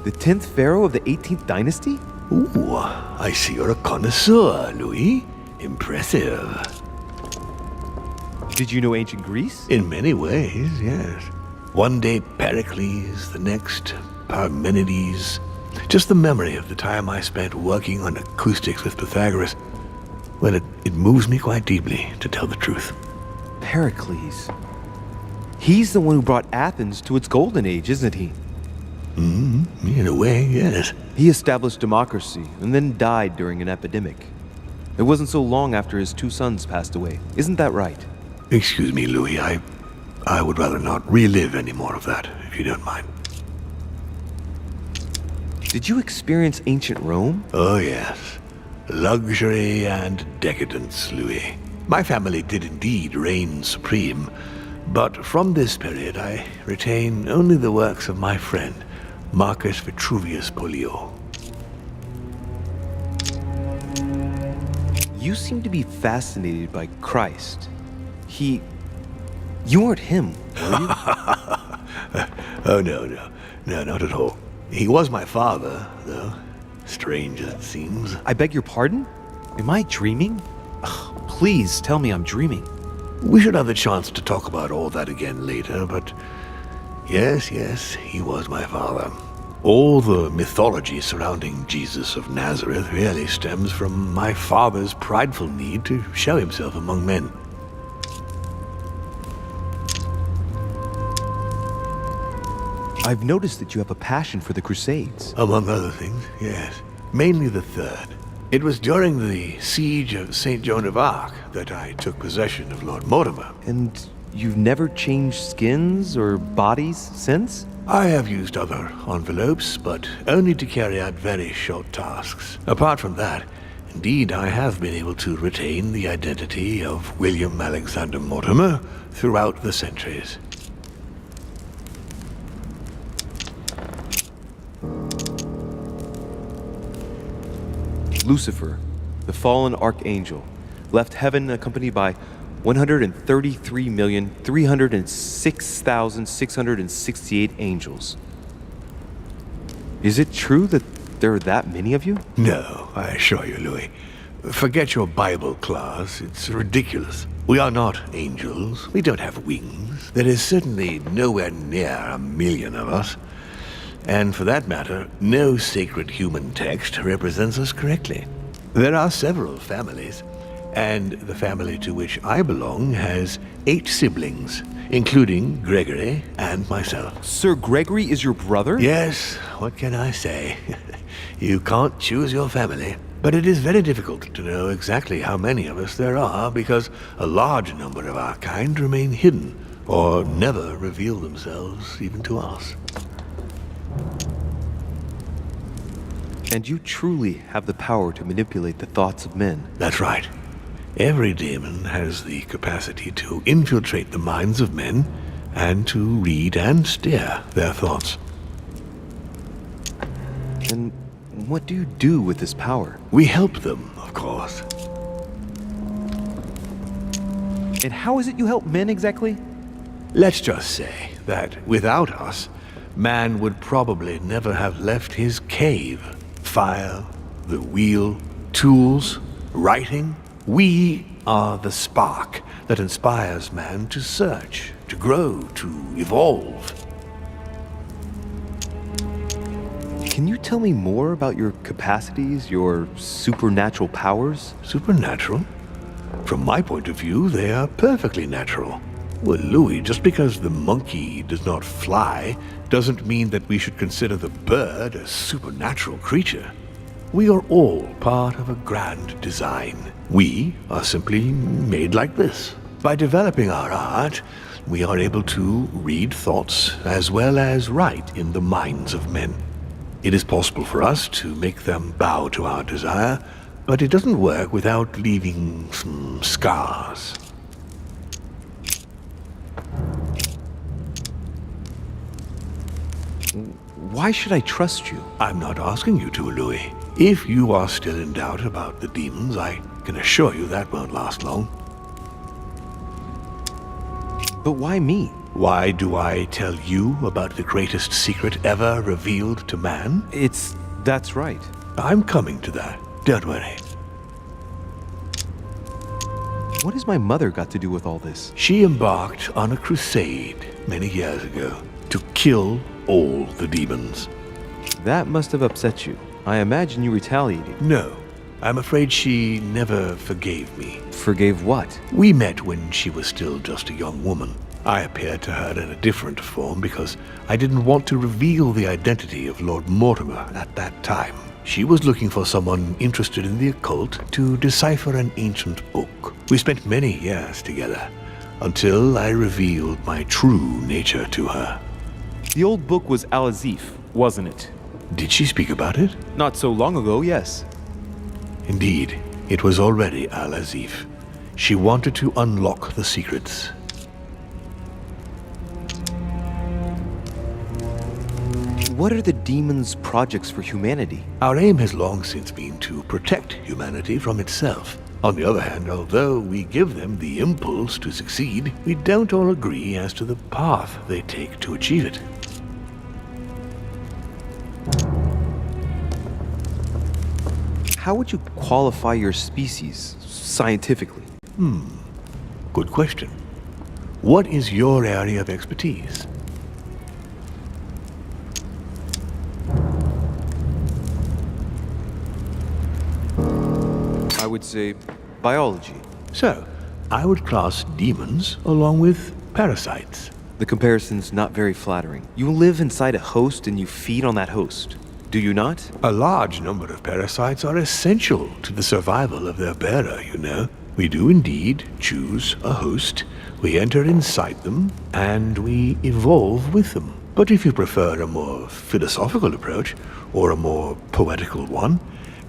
The 10th pharaoh of the 18th dynasty? Ooh, I see you're a connoisseur, Louis. Impressive. Did you know ancient Greece? In many ways, yes. One day Pericles, the next Parmenides. Just the memory of the time I spent working on acoustics with Pythagoras. Well, it moves me quite deeply, to tell the truth. Pericles. He's the one who brought Athens to its golden age, isn't he? In a way, yes. He established democracy and then died during an epidemic. It wasn't so long after his 2 sons passed away. Isn't that right? Excuse me, Louis. I would rather not relive any more of that, if you don't mind. Did you experience ancient Rome? Oh, yes. Luxury and decadence, Louis. My family did indeed reign supreme, but from this period I retain only the works of my friend, Marcus Vitruvius Pollio. You seem to be fascinated by Christ. You weren't him, were you? Oh, no, not at all. He was my father, though. Strange as it seems. I beg your pardon? Am I dreaming? Ugh, please tell me I'm dreaming. We should have the chance to talk about all that again later, but yes, he was my father. All the mythology surrounding Jesus of Nazareth really stems from my father's prideful need to show himself among men. I've noticed that you have a passion for the Crusades. Among other things, yes. Mainly the third. It was during the siege of St. Joan of Arc that I took possession of Lord Mortimer. And you've never changed skins or bodies since? I have used other envelopes, but only to carry out very short tasks. Apart from that, indeed, I have been able to retain the identity of William Alexander Mortimer throughout the centuries. Lucifer, the fallen archangel, left heaven accompanied by 133,306,668 angels. Is it true that there are that many of you? No, I assure you, Louis. Forget your Bible class. It's ridiculous. We are not angels. We don't have wings. There is certainly nowhere near 1,000,000 of us. And for that matter, no sacred human text represents us correctly. There are several families, and the family to which I belong has 8 siblings, including Gregory and myself. Sir Gregory is your brother? Yes, what can I say? You can't choose your family. But it is very difficult to know exactly how many of us there are because a large number of our kind remain hidden or never reveal themselves even to us. And you truly have the power to manipulate the thoughts of men. That's right. Every demon has the capacity to infiltrate the minds of men and to read and steer their thoughts. And what do you do with this power? We help them, of course. And how is it you help men exactly? Let's just say that without us, man would probably never have left his cave. Fire, the wheel, tools, writing. We are the spark that inspires man to search, to grow, to evolve. Can you tell me more about your capacities, your supernatural powers? Supernatural? From my point of view, they are perfectly natural. Well, Louis, just because the monkey does not fly doesn't mean that we should consider the bird a supernatural creature. We are all part of a grand design. We are simply made like this. By developing our art, we are able to read thoughts as well as write in the minds of men. It is possible for us to make them bow to our desire, but it doesn't work without leaving some scars. Why should I trust you? I'm not asking you to, Louis. If you are still in doubt about the demons, I can assure you that won't last long. But why me? Why do I tell you about the greatest secret ever revealed to man? That's right. I'm coming to that. Don't worry. What has my mother got to do with all this? She embarked on a crusade many years ago to kill all the demons. That must have upset you. I imagine you retaliated. No, I'm afraid she never forgave me. Forgave what? We met when she was still just a young woman. I appeared to her in a different form because I didn't want to reveal the identity of Lord Mortimer at that time. She was looking for someone interested in the occult to decipher an ancient book. We spent many years together until I revealed my true nature to her. The old book was Al-Azif, wasn't it? Did she speak about it? Not so long ago, yes. Indeed, it was already Al-Azif. She wanted to unlock the secrets. What are the demons' projects for humanity? Our aim has long since been to protect humanity from itself. On the other hand, although we give them the impulse to succeed, we don't all agree as to the path they take to achieve it. How would you qualify your species scientifically? Good question. What is your area of expertise? I would say biology. So, I would class demons along with parasites. The comparison's not very flattering. You live inside a host and you feed on that host. Do you not? A large number of parasites are essential to the survival of their bearer, you know. We do indeed choose a host, we enter inside them, and we evolve with them. But if you prefer a more philosophical approach, or a more poetical one,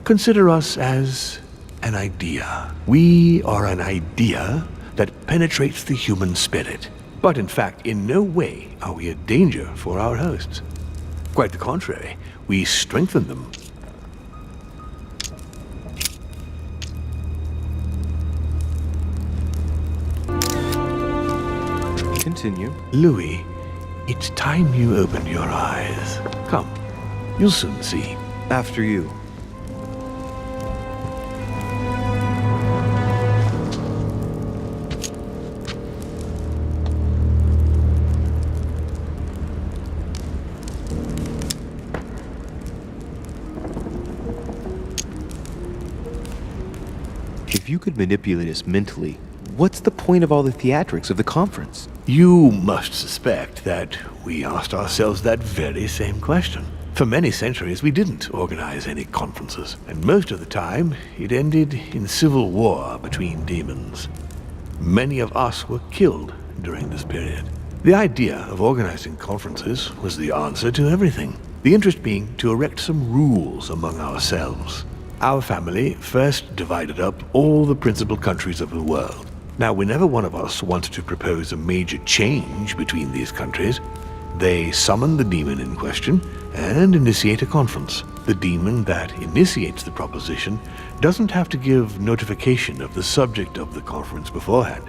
consider us as an idea. We are an idea that penetrates the human spirit. But in fact, in no way are we a danger for our hosts. Quite the contrary, we strengthen them. continue. Louis, it's time you opened your eyes. Come, you'll soon see. After you. If you could manipulate us mentally, what's the point of all the theatrics of the conference? You must suspect that we asked ourselves that very same question. For many centuries, we didn't organize any conferences, and most of the time, it ended in civil war between demons. Many of us were killed during this period. The idea of organizing conferences was the answer to everything. The interest being to erect some rules among ourselves. Our family first divided up all the principal countries of the world. Now, whenever one of us wanted to propose a major change between these countries, they summon the demon in question and initiate a conference. The demon that initiates the proposition doesn't have to give notification of the subject of the conference beforehand.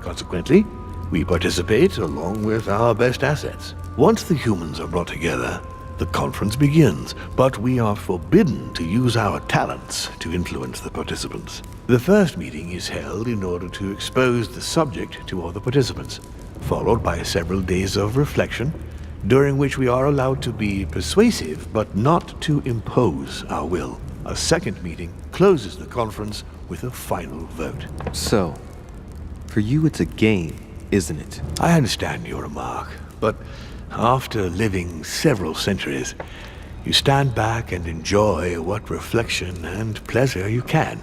Consequently, we participate along with our best assets. Once the humans are brought together, the conference begins, but we are forbidden to use our talents to influence the participants. The first meeting is held in order to expose the subject to all the participants, followed by several days of reflection, during which we are allowed to be persuasive but not to impose our will. A second meeting closes the conference with a final vote. So, for you it's a game, isn't it? I understand your remark, but after living several centuries, you stand back and enjoy what reflection and pleasure you can.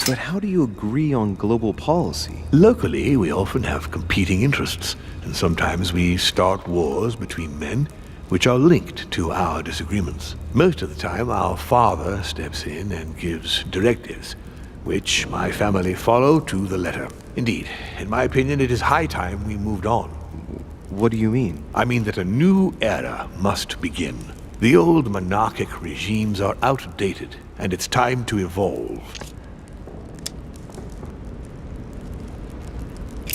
But how do you agree on global policy? Locally, we often have competing interests, and sometimes we start wars between men which are linked to our disagreements. Most of the time, our father steps in and gives directives, which my family follow to the letter. Indeed, in my opinion, it is high time we moved on. What do you mean? I mean that a new era must begin. The old monarchic regimes are outdated, and it's time to evolve.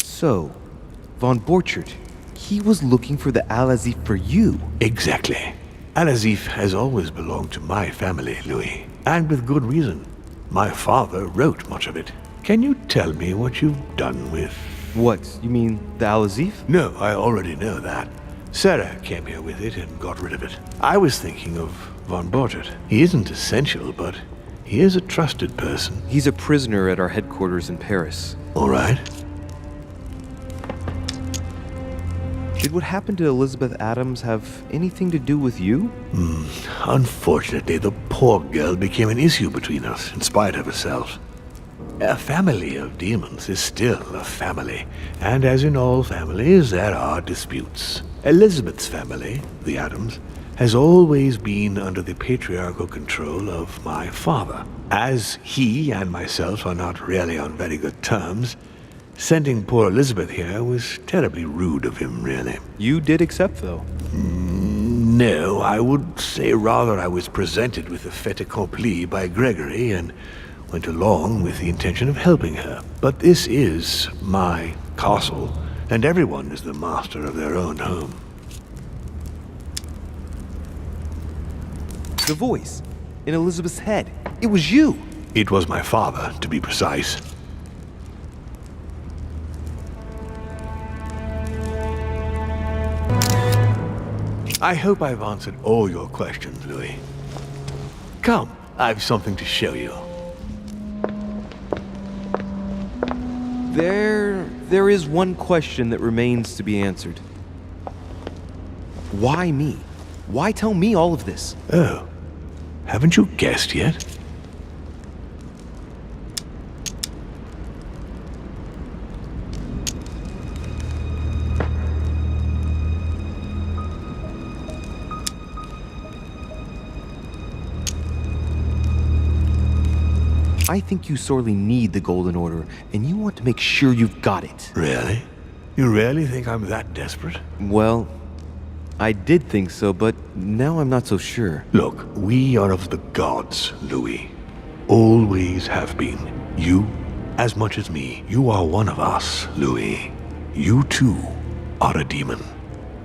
So, von Borchert, he was looking for the Al-Azif for you. Exactly. Al-Azif has always belonged to my family, Louis, and with good reason. My father wrote much of it. Can you tell me what you've done with... What, you mean the Al-Azif? No, I already know that. Sarah came here with it and got rid of it. I was thinking of von Borchert. He isn't essential, but he is a trusted person. He's a prisoner at our headquarters in Paris. All right. Did what happened to Elizabeth Adams have anything to do with you? Unfortunately, the poor girl became an issue between us, in spite of herself. A family of demons is still a family, and as in all families, there are disputes. Elizabeth's family, the Adams, has always been under the patriarchal control of my father. As he and myself are not really on very good terms, sending poor Elizabeth here was terribly rude of him, really. You did accept, though. No, I would say rather I was presented with a fait accompli by Gregory and went along with the intention of helping her. But this is my castle, and everyone is the master of their own home. The voice in Elizabeth's head. It was you. It was my father, to be precise. I hope I've answered all your questions, Louis. Come, I've something to show you. There is one question that remains to be answered. Why me? Why tell me all of this? Oh, haven't you guessed yet? I think you sorely need the Golden Order, and you want to make sure you've got it. Really? You really think I'm that desperate? Well, I did think so, but now I'm not so sure. Look, we are of the gods, Louis. Always have been. You, as much as me. You are one of us, Louis. You too are a demon.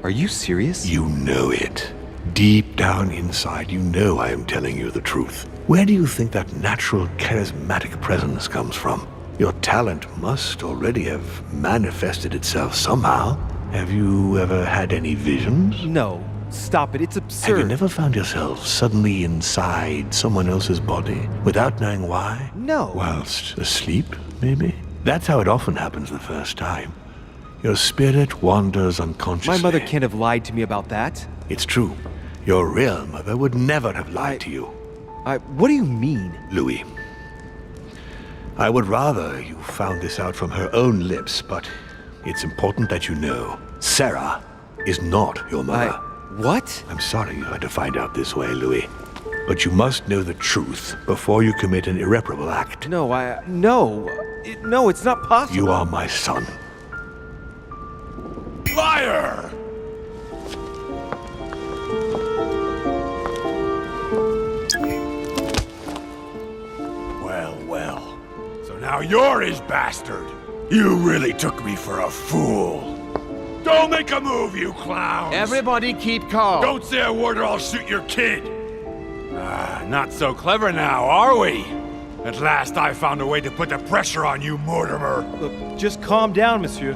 Are you serious? You know it. Deep down inside, you know I am telling you the truth. Where do you think that natural, charismatic presence comes from? Your talent must already have manifested itself somehow. Have you ever had any visions? No. Stop it. It's absurd. Have you never found yourself suddenly inside someone else's body without knowing why? No. Whilst asleep, maybe? That's how it often happens the first time. Your spirit wanders unconsciously. My mother can't have lied to me about that. It's true. Your real mother would never have lied to you. What do you mean? Louis, I would rather you found this out from her own lips, but it's important that you know. Sarah is not your mother. What? I'm sorry you had to find out this way, Louis. But you must know the truth before you commit an irreparable act. No, no, it's not possible. You are my son. Liar! Well. So now you're his bastard. You really took me for a fool. Don't make a move, you clowns! Everybody keep calm. Don't say a word or I'll shoot your kid! Not so clever now, are we? At last I found a way to put the pressure on you, Mortimer. Look, just calm down, monsieur.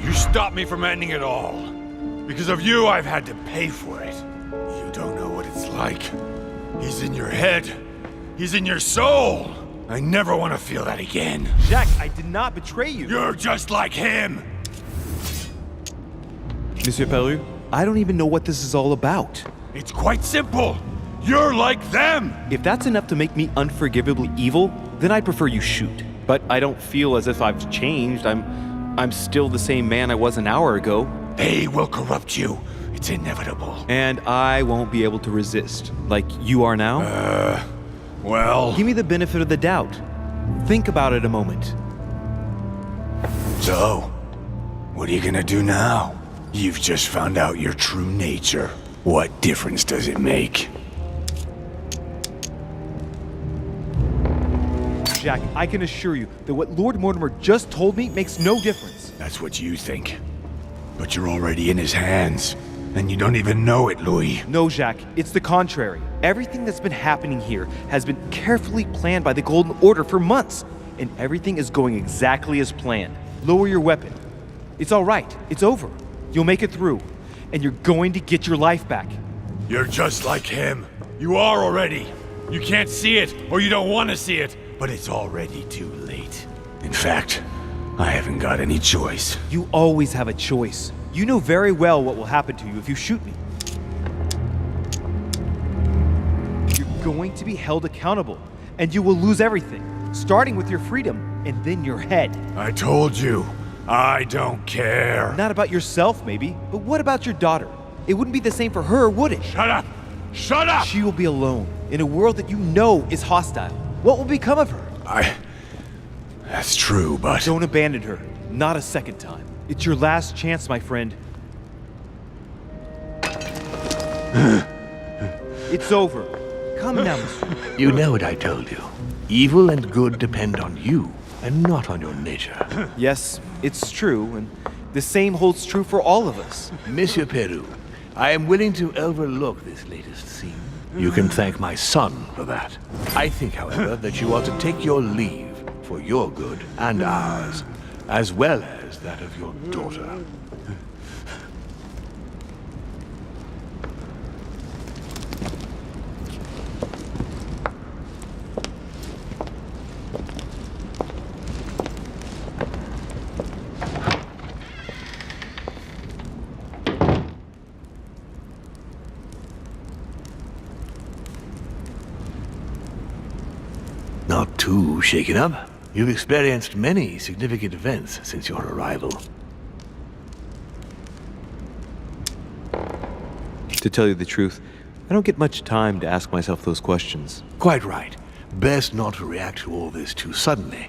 You stopped me from ending it all. Because of you, I've had to pay for it. You don't know what it's like. He's in your head. He's in your soul. I never want to feel that again. Jack, I did not betray you. You're just like him. Monsieur Peru, I don't even know what this is all about. It's quite simple. You're like them. If that's enough to make me unforgivably evil, then I'd prefer you shoot. But I don't feel as if I've changed. I'm still the same man I was an hour ago. They will corrupt you. It's inevitable. And I won't be able to resist, like you are now. Well... Give me the benefit of the doubt. Think about it a moment. So, what are you gonna do now? You've just found out your true nature. What difference does it make? Jack, I can assure you that what Lord Mortimer just told me makes no difference. That's what you think. But you're already in his hands. And you don't even know it, Louis. No, Jack, it's the contrary. Everything that's been happening here has been carefully planned by the Golden Order for months. And everything is going exactly as planned. Lower your weapon. It's all right. It's over. You'll make it through. And you're going to get your life back. You're just like him. You are already. You can't see it, or you don't want to see it, but it's already too late. In fact, I haven't got any choice. You always have a choice. You know very well what will happen to you if you shoot me. You're going to be held accountable, and you will lose everything, starting with your freedom, and then your head. I told you, I don't care. Not about yourself, maybe, but what about your daughter? It wouldn't be the same for her, would it? Shut up! Shut up! She will be alone, in a world that you know is hostile. What will become of her? That's true, but... Don't abandon her. Not a second time. It's your last chance, my friend. It's over. Come now, monsieur. You know what I told you. Evil and good depend on you, and not on your nature. Yes, it's true, and the same holds true for all of us. Monsieur Peru, I am willing to overlook this latest scene. You can thank my son for that. I think, however, that you ought to take your leave for your good and ours, as well as that of your daughter. Not too shaken up. You've experienced many significant events since your arrival. To tell you the truth, I don't get much time to ask myself those questions. Quite right. Best not to react to all this too suddenly.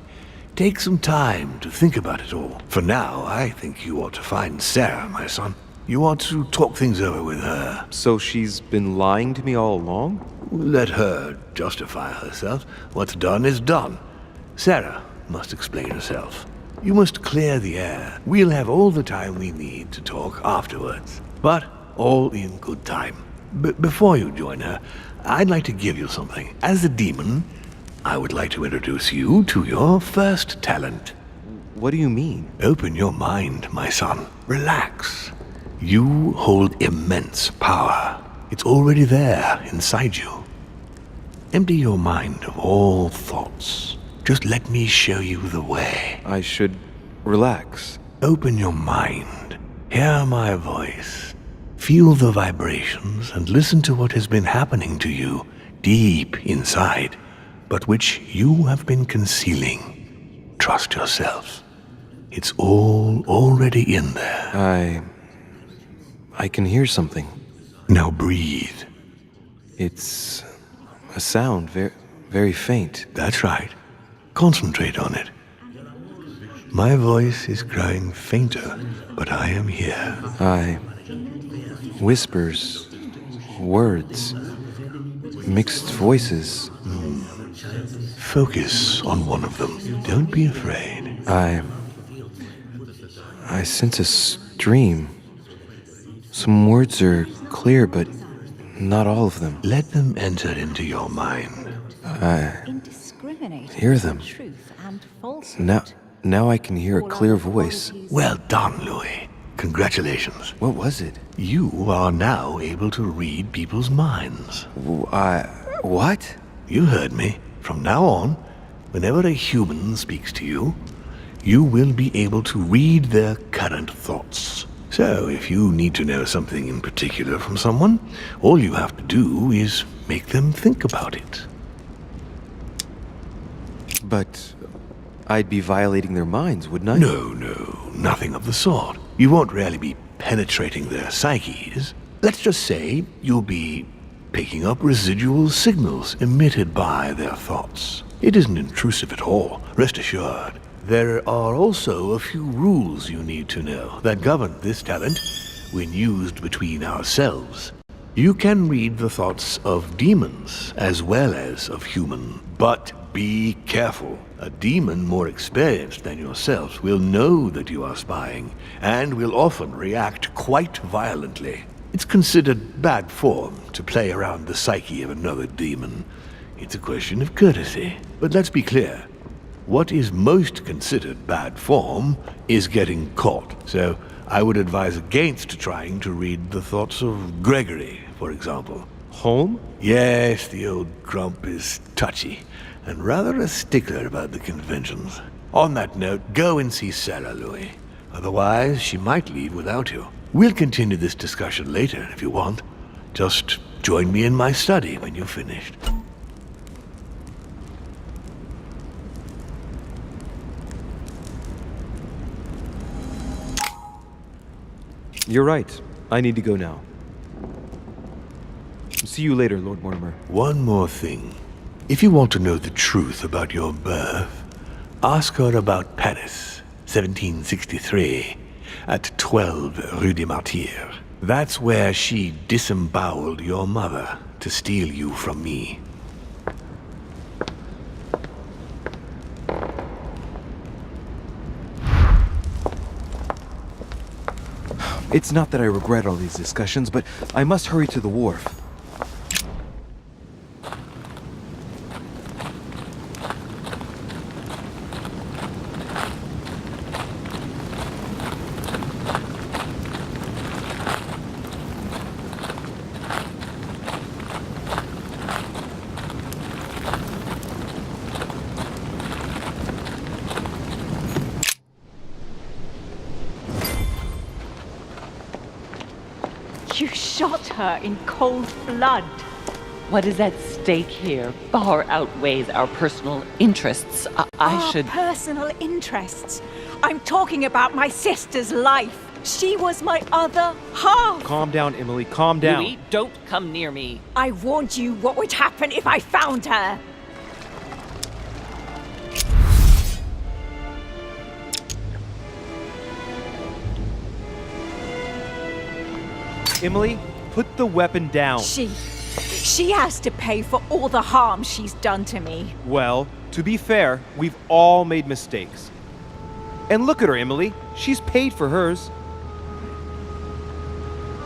Take some time to think about it all. For now, I think you ought to find Sarah, my son. You ought to talk things over with her. So she's been lying to me all along? Let her justify herself. What's done is done. Sarah must explain herself. You must clear the air. We'll have all the time we need to talk afterwards. But all in good time. Before you join her, I'd like to give you something. As a demon, I would like to introduce you to your first talent. What do you mean? Open your mind, my son. Relax. You hold immense power. It's already there inside you. Empty your mind of all thoughts. Just let me show you the way. I should relax. Open your mind. Hear my voice. Feel the vibrations and listen to what has been happening to you deep inside, but which you have been concealing. Trust yourself. It's all already in there. I can hear something. Now breathe. It's a sound, very faint. That's right. Concentrate on it. My voice is growing fainter, but I am here. Whispers, words, mixed voices. Focus on one of them. Don't be afraid. I sense a stream. Some words are clear, but not all of them. Let them enter into your mind. Hear them. Now I can hear a clear voice. Well done, Louis. Congratulations. What was it? You are now able to read people's minds. What? You heard me. From now on, whenever a human speaks to you, you will be able to read their current thoughts. So, if you need to know something in particular from someone, all you have to do is make them think about it. But I'd be violating their minds, wouldn't I? No, nothing of the sort. You won't really be penetrating their psyches. Let's just say you'll be picking up residual signals emitted by their thoughts. It isn't intrusive at all, rest assured. There are also a few rules you need to know that govern this talent when used between ourselves. You can read the thoughts of demons as well as of human, but be careful. A demon more experienced than yourself will know that you are spying and will often react quite violently. It's considered bad form to play around the psyche of another demon. It's a question of courtesy. But let's be clear. What is most considered bad form is getting caught. So I would advise against trying to read the thoughts of Gregory, for example. Home? Yes, the old grump is touchy and rather a stickler about the conventions. On that note, go and see Sarah, Louis. Otherwise, she might leave without you. We'll continue this discussion later if you want. Just join me in my study when you've finished. You're right. I need to go now. See you later, Lord Mortimer. One more thing. If you want to know the truth about your birth, ask her about Paris, 1763, at 12 Rue des Martyrs. That's where she disemboweled your mother to steal you from me. It's not that I regret all these discussions, but I must hurry to the wharf. You shot her in cold blood. What is at stake here far outweighs our personal interests. I should... Personal interests? I'm talking about my sister's life. She was my other half. Calm down, Emily. Calm down. Louis, don't come near me. I warned you what would happen if I found her. Emily, put the weapon down. She has to pay for all the harm she's done to me. Well, to be fair, we've all made mistakes. And look at her, Emily. She's paid for hers.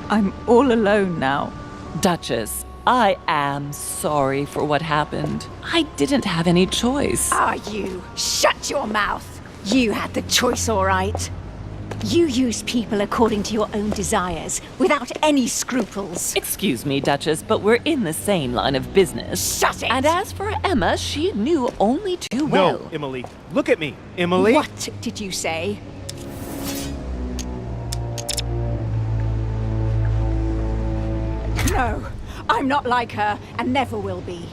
I'm all alone now. Duchess, I am sorry for what happened. I didn't have any choice. Ah, you! Shut your mouth! You had the choice, all right. You used people according to your own desires, without any scruples. Excuse me, Duchess, but we're in the same line of business. Shut it! And as for Emma, she knew only too well. No, Emily. Look at me. Emily? What did you say? No, I'm not like her, and never will be.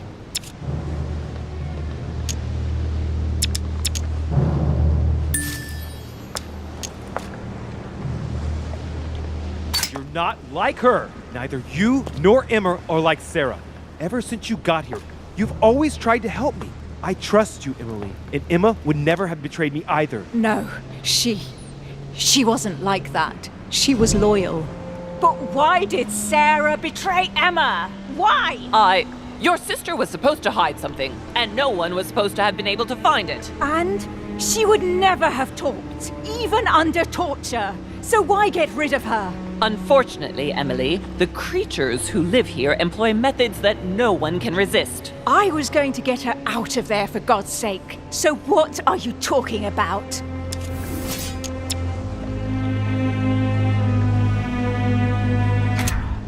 You're not like her. Neither you nor Emma are like Sarah. Ever since you got here, you've always tried to help me. I trust you, Emily. And Emma would never have betrayed me either. No, she wasn't like that. She was loyal. But why did Sarah betray Emma? Why? Your sister was supposed to hide something, and no one was supposed to have been able to find it. And she would never have talked, even under torture. So why get rid of her? Unfortunately, Emily, the creatures who live here employ methods that no one can resist. I was going to get her out of there for God's sake. So what are you talking about?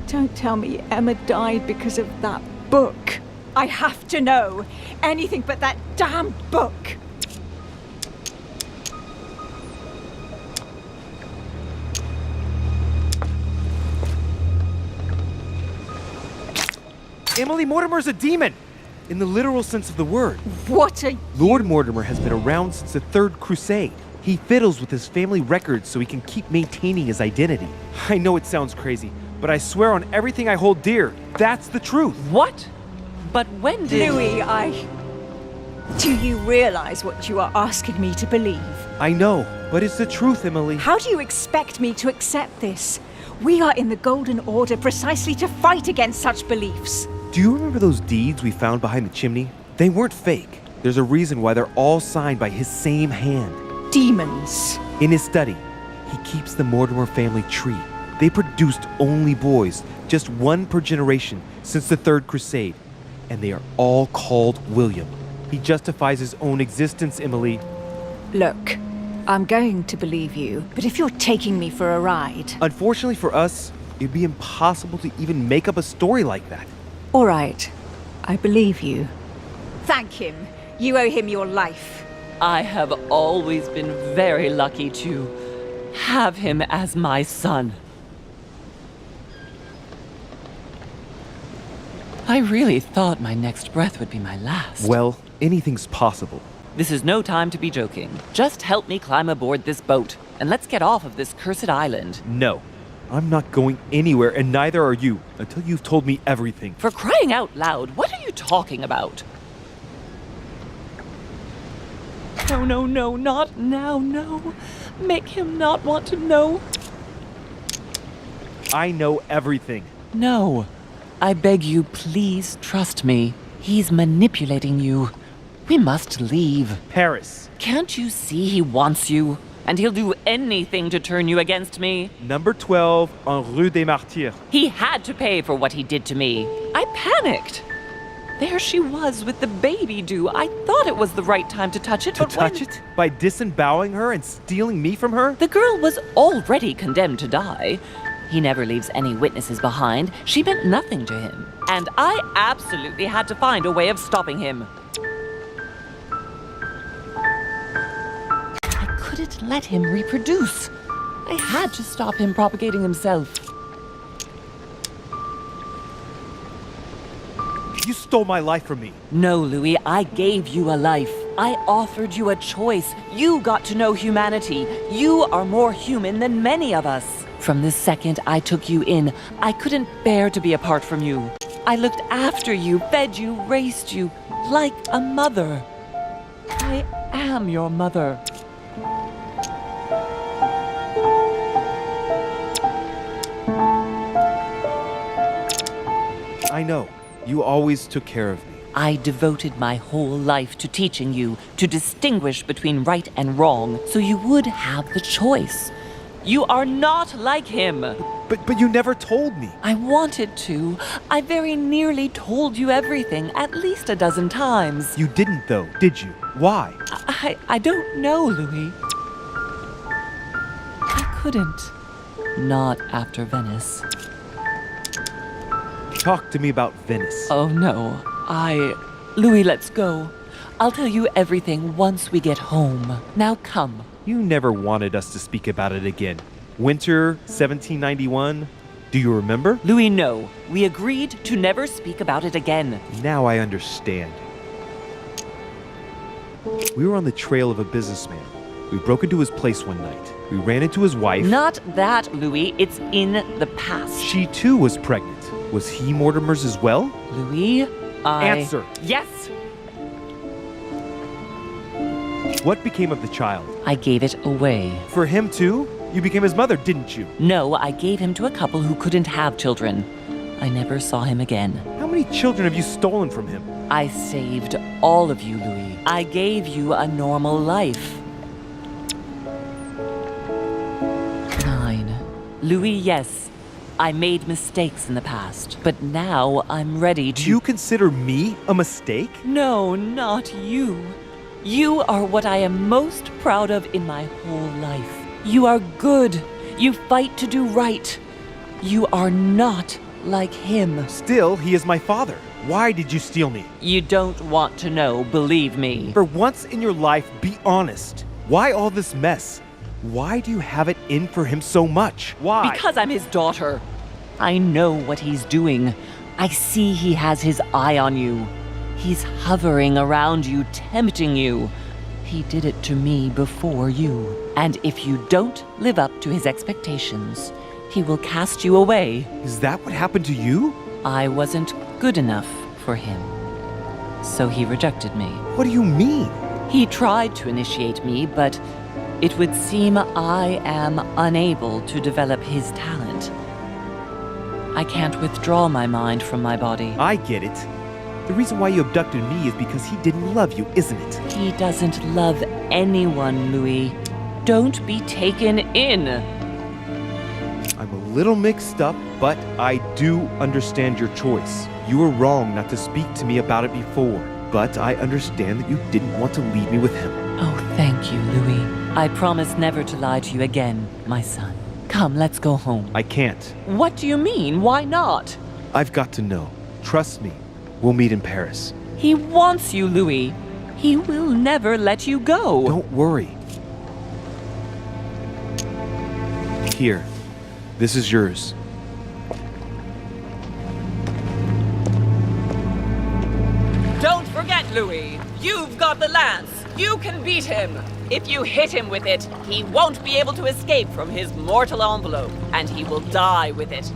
Don't tell me Emma died because of that book. I have to know. Anything but that damn book. Emily, Mortimer's a demon! In the literal sense of the word. What are Lord Mortimer has been around since the Third Crusade. He fiddles with his family records so he can keep maintaining his identity. I know it sounds crazy, but I swear on everything I hold dear, that's the truth. What? But when did... Louis, Do you realize what you are asking me to believe? I know, but it's the truth, Emily. How do you expect me to accept this? We are in the Golden Order precisely to fight against such beliefs. Do you remember those deeds we found behind the chimney? They weren't fake. There's a reason why they're all signed by his same hand. Demons. In his study, he keeps the Mortimer family tree. They produced only boys, just one per generation since the Third Crusade, and they are all called William. He justifies his own existence, Emily. Look, I'm going to believe you, but if you're taking me for a ride... Unfortunately for us, it'd be impossible to even make up a story like that. All right, I believe you. Thank him. You owe him your life. I have always been very lucky to have him as my son. I really thought my next breath would be my last. Well, anything's possible. This is no time to be joking. Just help me climb aboard this boat, and let's get off of this cursed island. No, I'm not going anywhere, and neither are you, until you've told me everything. For crying out loud, what are you talking about? No, not now, no. Make him not want to know. I know everything. No. I beg you, please trust me. He's manipulating you. We must leave. Paris. Can't you see he wants you? And he'll do anything to turn you against me. Number 12 on Rue des Martyrs. He had to pay for what he did to me. I panicked. There she was with the baby due. I thought it was the right time to touch it, To but touch it? By disemboweling her and stealing me from her? The girl was already condemned to die. He never leaves any witnesses behind. She meant nothing to him. And I absolutely had to find a way of stopping him. I couldn't let him reproduce. I had to stop him propagating himself. You stole my life from me. No, Louis, I gave you a life. I offered you a choice. You got to know humanity. You are more human than many of us. From the second I took you in, I couldn't bear to be apart from you. I looked after you, fed you, raised you, like a mother. I am your mother. I know. You always took care of me. I devoted my whole life to teaching you to distinguish between right and wrong, so you would have the choice. You are not like him. But you never told me. I wanted to. I very nearly told you everything, at least a dozen times. You didn't, though, did you? Why? I don't know, Louis. I couldn't. Not after Venice. Talk to me about Venice. Oh, no. Louis, let's go. I'll tell you everything once we get home. Now come. You never wanted us to speak about it again. Winter 1791? Do you remember? Louis, no. We agreed to never speak about it again. Now I understand. We were on the trail of a businessman. We broke into his place one night. We ran into his wife. Not that, Louis. It's in the past. She too was pregnant. Was he Mortimer's as well? Louis, Answer. Yes! What became of the child? I gave it away. For him too? You became his mother, didn't you? No, I gave him to a couple who couldn't have children. I never saw him again. How many children have you stolen from him? I saved all of you, Louis. I gave you a normal life. 9. Louis, yes. I made mistakes in the past, but now I'm ready to... Do you consider me a mistake? No, not you. You are what I am most proud of in my whole life. You are good. You fight to do right. You are not like him. Still, he is my father. Why did you steal me? You don't want to know, believe me. For once in your life, be honest. Why all this mess? Why do you have it in for him so much? Why? Because I'm his daughter. I know what he's doing. I see he has his eye on you. He's hovering around you, tempting you. He did it to me before you. And if you don't live up to his expectations, he will cast you away. Is that what happened to you? I wasn't good enough for him. So he rejected me. What do you mean? He tried to initiate me, but it would seem I am unable to develop his talent. I can't withdraw my mind from my body. I get it. The reason why you abducted me is because he didn't love you, isn't it? He doesn't love anyone, Louis. Don't be taken in. I'm a little mixed up, but I do understand your choice. You were wrong not to speak to me about it before, but I understand that you didn't want to leave me with him. Oh, thank you, Louis. I promise never to lie to you again, my son. Come, let's go home. I can't. What do you mean? Why not? I've got to know. Trust me. We'll meet in Paris. He wants you, Louis. He will never let you go. Don't worry. Here. This is yours. Don't forget, Louis. You've got the lance. You can beat him. If you hit him with it, he won't be able to escape from his mortal envelope, and he will die with it.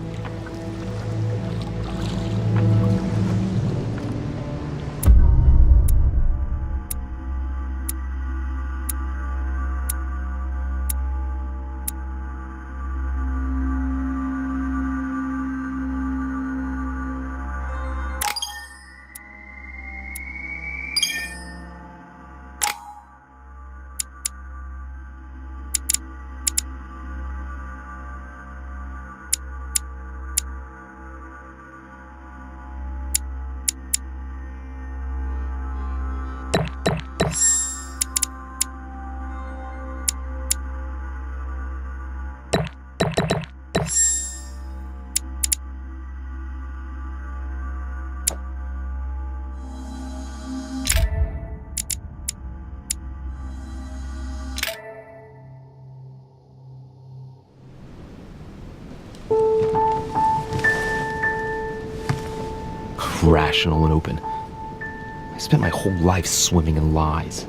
Rational and open. I spent my whole life swimming in lies.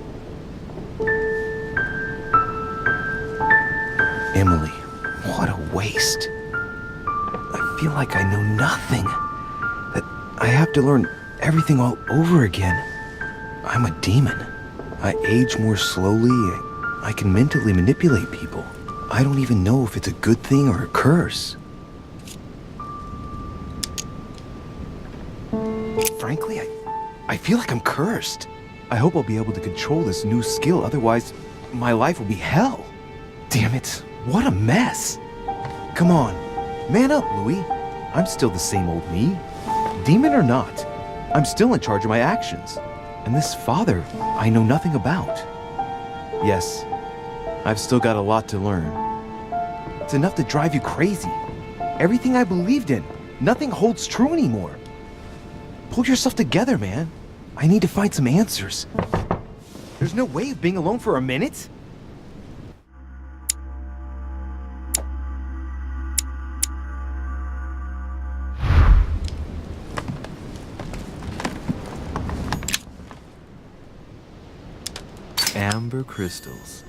Emily, what a waste. I feel like I know nothing. That I have to learn everything all over again. I'm a demon. I age more slowly. I can mentally manipulate people. I don't even know if it's a good thing or a curse. Frankly, I feel like I'm cursed. I hope I'll be able to control this new skill, otherwise my life will be hell. Damn it, what a mess. Come on, man up, Louis. I'm still the same old me. Demon or not, I'm still in charge of my actions. And this father, I know nothing about. Yes, I've still got a lot to learn. It's enough to drive you crazy. Everything I believed in, nothing holds true anymore. Pull yourself together, man. I need to find some answers. There's no way of being alone for a minute. Amber crystals.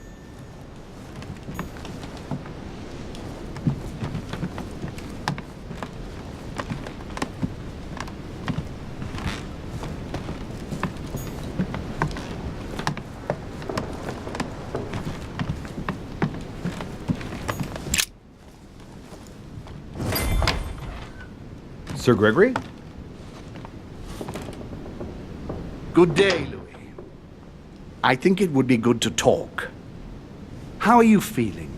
Sir Gregory? Good day, Louis. I think it would be good to talk. How are you feeling?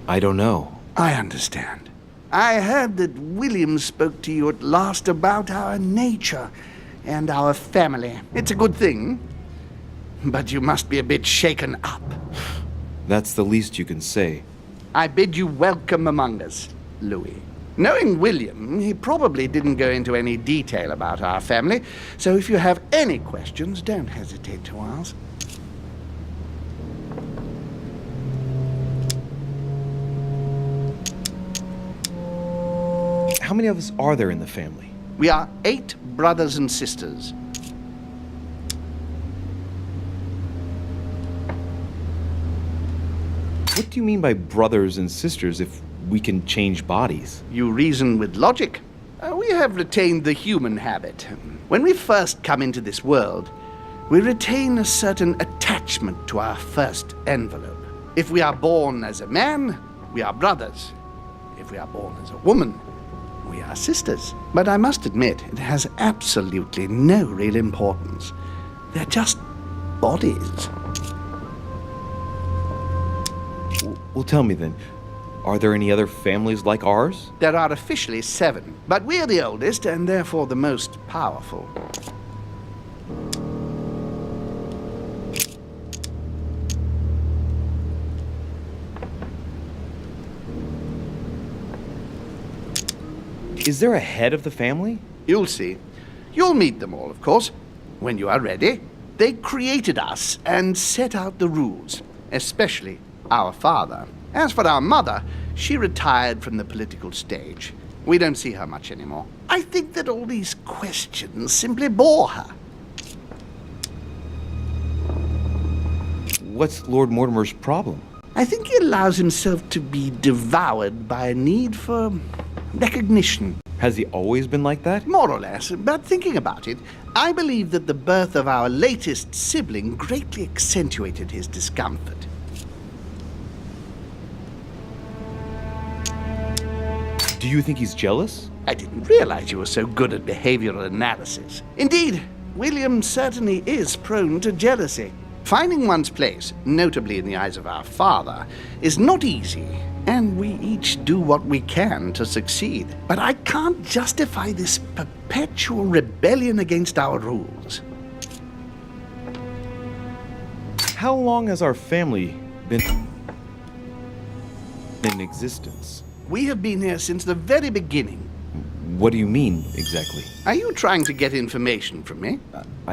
I don't know. I understand. I heard that William spoke to you at last about our nature and our family. It's a good thing, but you must be a bit shaken up. That's the least you can say. I bid you welcome among us, Louis. Knowing William, he probably didn't go into any detail about our family, so if you have any questions, don't hesitate to ask. How many of us are there in the family? We are 8 brothers and sisters. What do you mean by brothers and sisters if we can change bodies? You reason with logic. We have retained the human habit. When we first come into this world, we retain a certain attachment to our first envelope. If we are born as a man, we are brothers. If we are born as a woman, we are sisters. But I must admit, it has absolutely no real importance. They're just bodies. Well, tell me then, are there any other families like ours? There are officially 7, but we're the oldest and therefore the most powerful. Is there a head of the family? You'll see. You'll meet them all, of course, when you are ready. They created us and set out the rules, especially our father. As for our mother, she retired from the political stage. We don't see her much anymore. I think that all these questions simply bore her. What's Lord Mortimer's problem? I think he allows himself to be devoured by a need for recognition. Has he always been like that? More or less, but thinking about it, I believe that the birth of our latest sibling greatly accentuated his discomfort. Do you think he's jealous? I didn't realize you were so good at behavioral analysis. Indeed, William certainly is prone to jealousy. Finding one's place, notably in the eyes of our father, is not easy, and we each do what we can to succeed. But I can't justify this perpetual rebellion against our rules. How long has our family been in existence? We have been here since the very beginning. What do you mean, exactly? Are you trying to get information from me?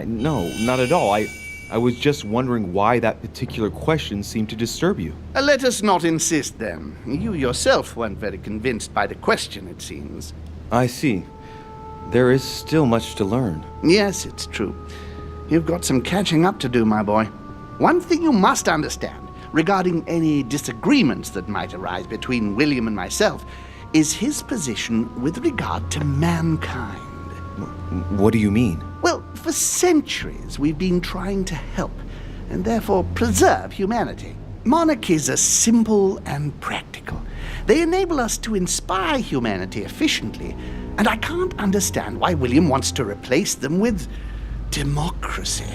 No, not at all. I was just wondering why that particular question seemed to disturb you. Let us not insist, then. You yourself weren't very convinced by the question, it seems. I see. There is still much to learn. Yes, it's true. You've got some catching up to do, my boy. One thing you must understand, regarding any disagreements that might arise between William and myself, is his position with regard to mankind. What do you mean? Well, for centuries we've been trying to help, and therefore preserve humanity. Monarchies are simple and practical. They enable us to inspire humanity efficiently, and I can't understand why William wants to replace them with democracy.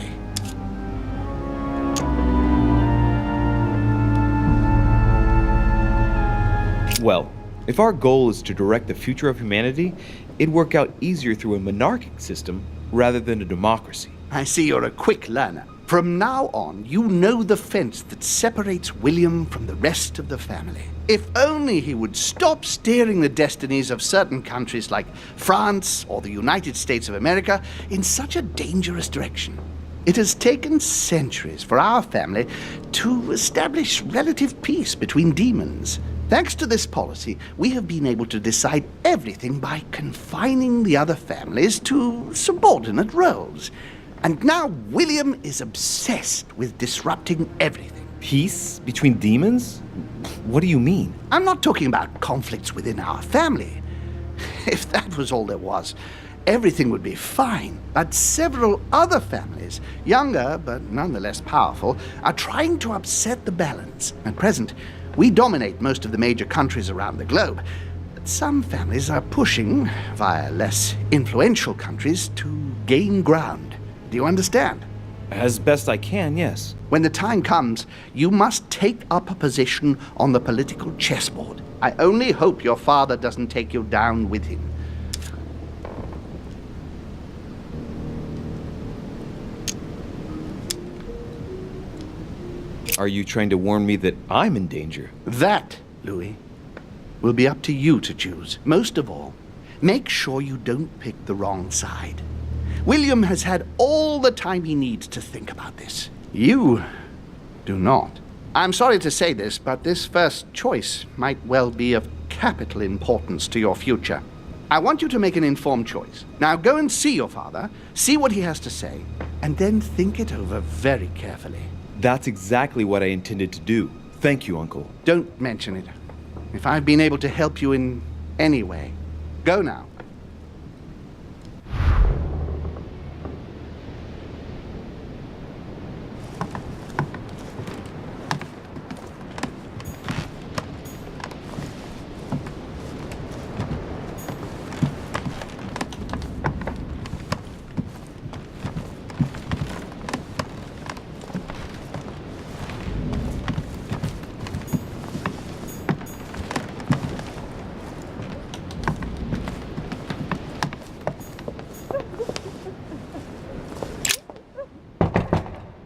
Well, if our goal is to direct the future of humanity, it'd work out easier through a monarchic system rather than a democracy. I see you're a quick learner. From now on, you know the fence that separates William from the rest of the family. If only he would stop steering the destinies of certain countries like France or the United States of America in such a dangerous direction. It has taken centuries for our family to establish relative peace between demons. Thanks to this policy, we have been able to decide everything by confining the other families to subordinate roles. And now William is obsessed with disrupting everything. Peace between demons? What do you mean? I'm not talking about conflicts within our family. If that was all there was, everything would be fine. But several other families, younger but nonetheless powerful, are trying to upset the balance. At present, we dominate most of the major countries around the globe. But some families are pushing, via less influential countries, to gain ground. Do you understand? As best I can, yes. When the time comes, you must take up a position on the political chessboard. I only hope your father doesn't take you down with him. Are you trying to warn me that I'm in danger? That, Louis, will be up to you to choose. Most of all, make sure you don't pick the wrong side. William has had all the time he needs to think about this. You do not. I'm sorry to say this, but this first choice might well be of capital importance to your future. I want you to make an informed choice. Now go and see your father, see what he has to say, and then think it over very carefully. That's exactly what I intended to do. Thank you, Uncle. Don't mention it. If I've been able to help you in any way, go now.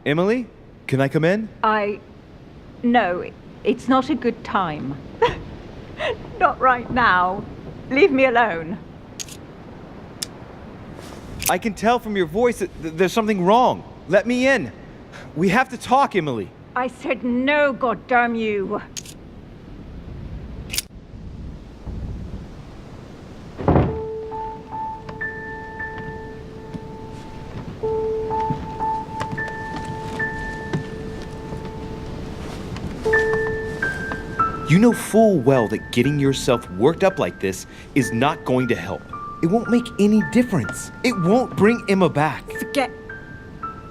Emily, can I come in? No, it's not a good time. Not right now. Leave me alone. I can tell from your voice that there's something wrong. Let me in. We have to talk, Emily. I said no, goddamn you. You know full well that getting yourself worked up like this is not going to help. It won't make any difference. It won't bring Emma back. Forget.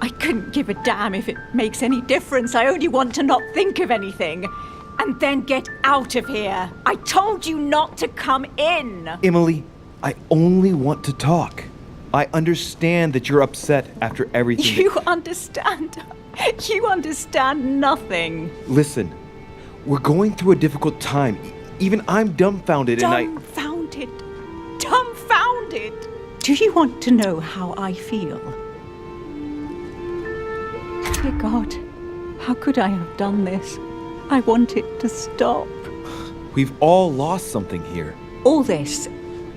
I couldn't give a damn if it makes any difference. I only want to not think of anything. And then get out of here. I told you not to come in. Emily, I only want to talk. I understand that you're upset after everything. You understand? You understand nothing. Listen, we're going through a difficult time. Even I'm dumbfounded Dumbfounded. Dumbfounded. Do you want to know how I feel? Dear God, how could I have done this? I want it to stop. We've all lost something here. All this,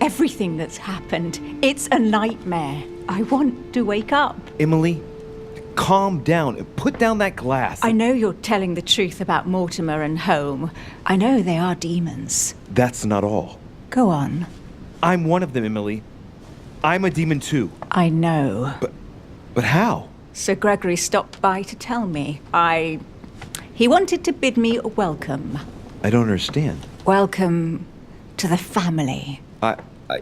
everything that's happened, it's a nightmare. I want to wake up. Emily, calm down and put down that glass. I know you're telling the truth about Mortimer and Home. I know they are demons. That's not all. Go on. I'm one of them, Emily. I'm a demon too. I know. But how? Sir Gregory stopped by to tell me. He wanted to bid me welcome. I don't understand. Welcome to the family.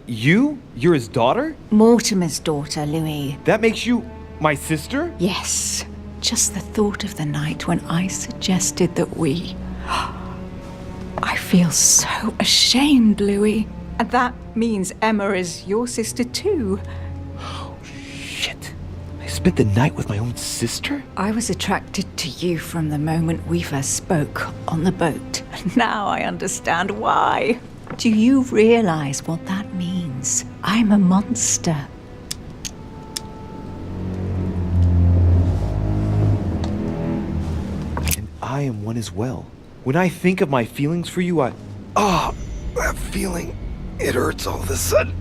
You're his daughter? Mortimer's daughter, Louis. That makes you my sister? Yes. Just the thought of the night when I suggested that we... I feel so ashamed, Louis. And that means Emma is your sister too. Oh, shit. I spent the night with my own sister? I was attracted to you from the moment we first spoke on the boat. Now I understand why. Do you realize what that means? I'm a monster. And I am one as well. When I think of my feelings for you, that feeling, it hurts all of a sudden.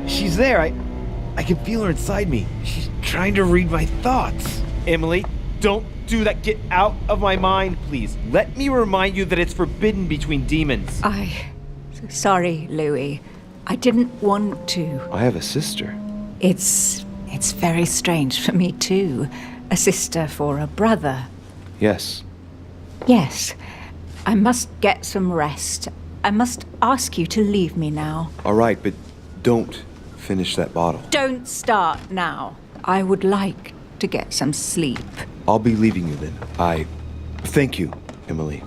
She's there. I can feel her inside me. She's trying to read my thoughts. Emily, don't do that. Get out of my mind, please. Let me remind you that it's forbidden between demons. Sorry, Louis. I didn't want to. I have a sister. It's very strange for me too. A sister for a brother. Yes. Yes. I must get some rest. I must ask you to leave me now. All right, but don't finish that bottle. Don't start now. I would like to get some sleep. I'll be leaving you then. Thank you, Emily.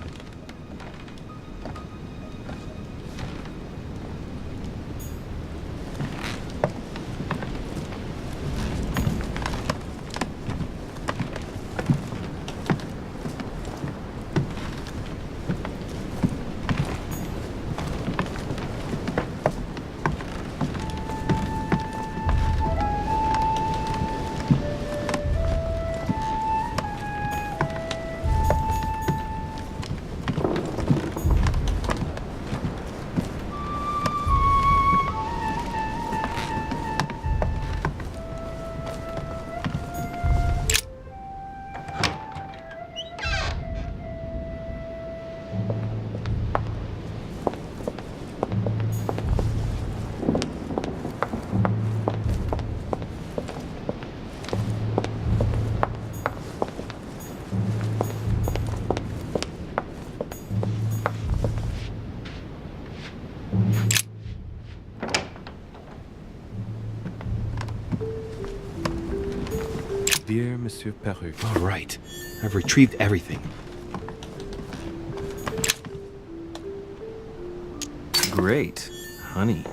Dear Monsieur Perruque. All right. I've retrieved everything. Great. Honey.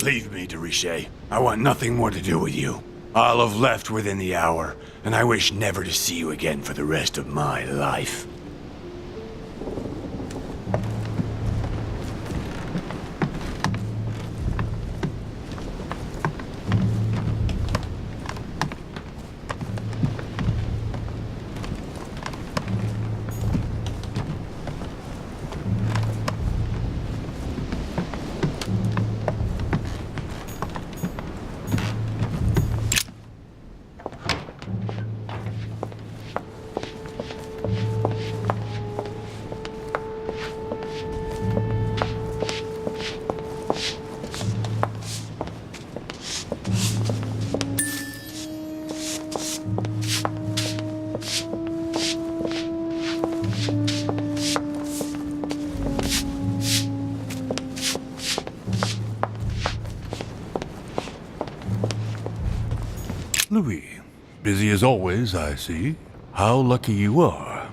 Leave me, de Richet. I want nothing more to do with you. I'll have left within the hour, and I wish never to see you again for the rest of my life. Louis, busy as always, I see. How lucky you are.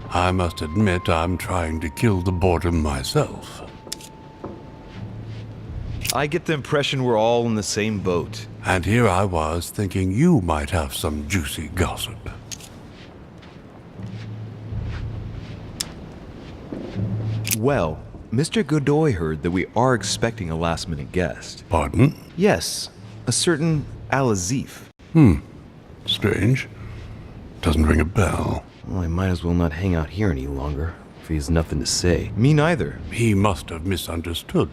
I must admit I'm trying to kill the boredom myself. I get the impression we're all in the same boat. And here I was thinking you might have some juicy gossip. Well, Mr. Godoy heard that we are expecting a last-minute guest. Pardon? Yes, a certain Al-Azif. Strange. Doesn't ring a bell. Well, I might as well not hang out here any longer, if he has nothing to say. Me neither. He must have misunderstood.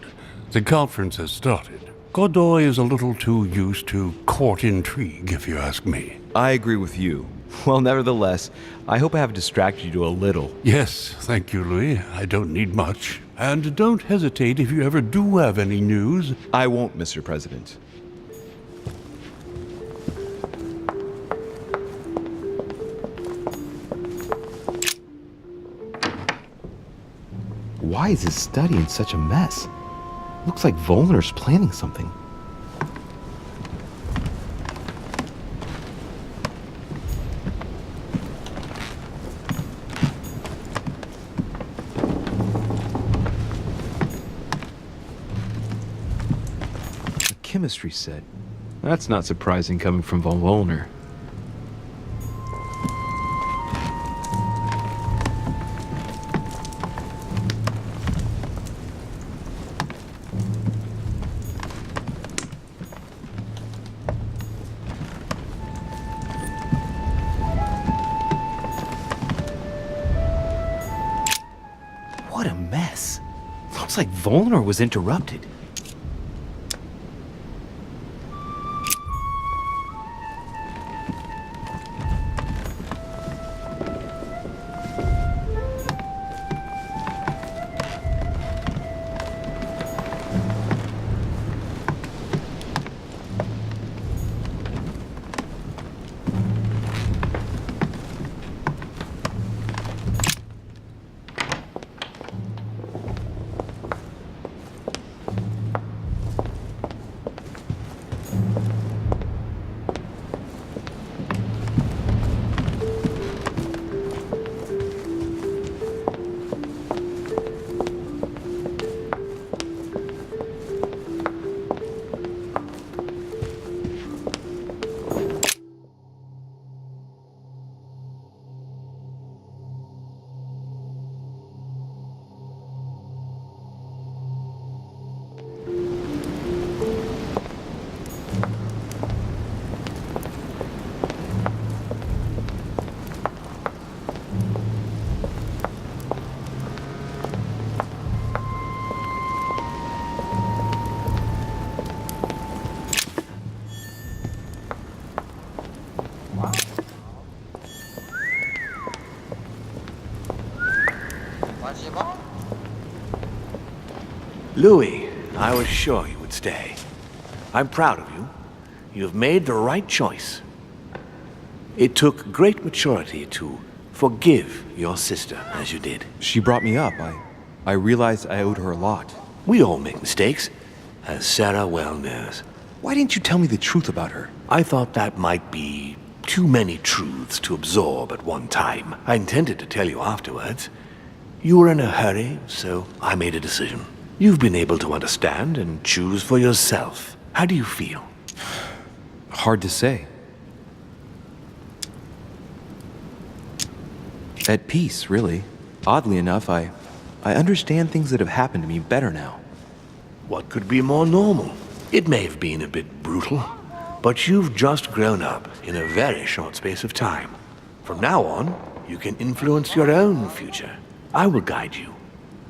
The conference has started. Godoy is a little too used to court intrigue, if you ask me. I agree with you. Well, nevertheless, I hope I have distracted you a little. Yes, thank you, Louis. I don't need much. And don't hesitate if you ever do have any news. I won't, Mr. President. Why is his study in such a mess? Looks like Volner's planning something. chemistry set. That's not surprising coming from von Wollner. What a mess. Looks like Wollner was interrupted. Louis, I was sure you would stay. I'm proud of you. You have made the right choice. It took great maturity to forgive your sister as you did. She brought me up. I realized I owed her a lot. We all make mistakes, as Sarah well knows. Why didn't you tell me the truth about her? I thought that might be too many truths to absorb at one time. I intended to tell you afterwards. You were in a hurry, so I made a decision. You've been able to understand and choose for yourself. How do you feel? Hard to say. At peace, really. Oddly enough, I understand things that have happened to me better now. What could be more normal? It may have been a bit brutal, but you've just grown up in a very short space of time. From now on, you can influence your own future. I will guide you.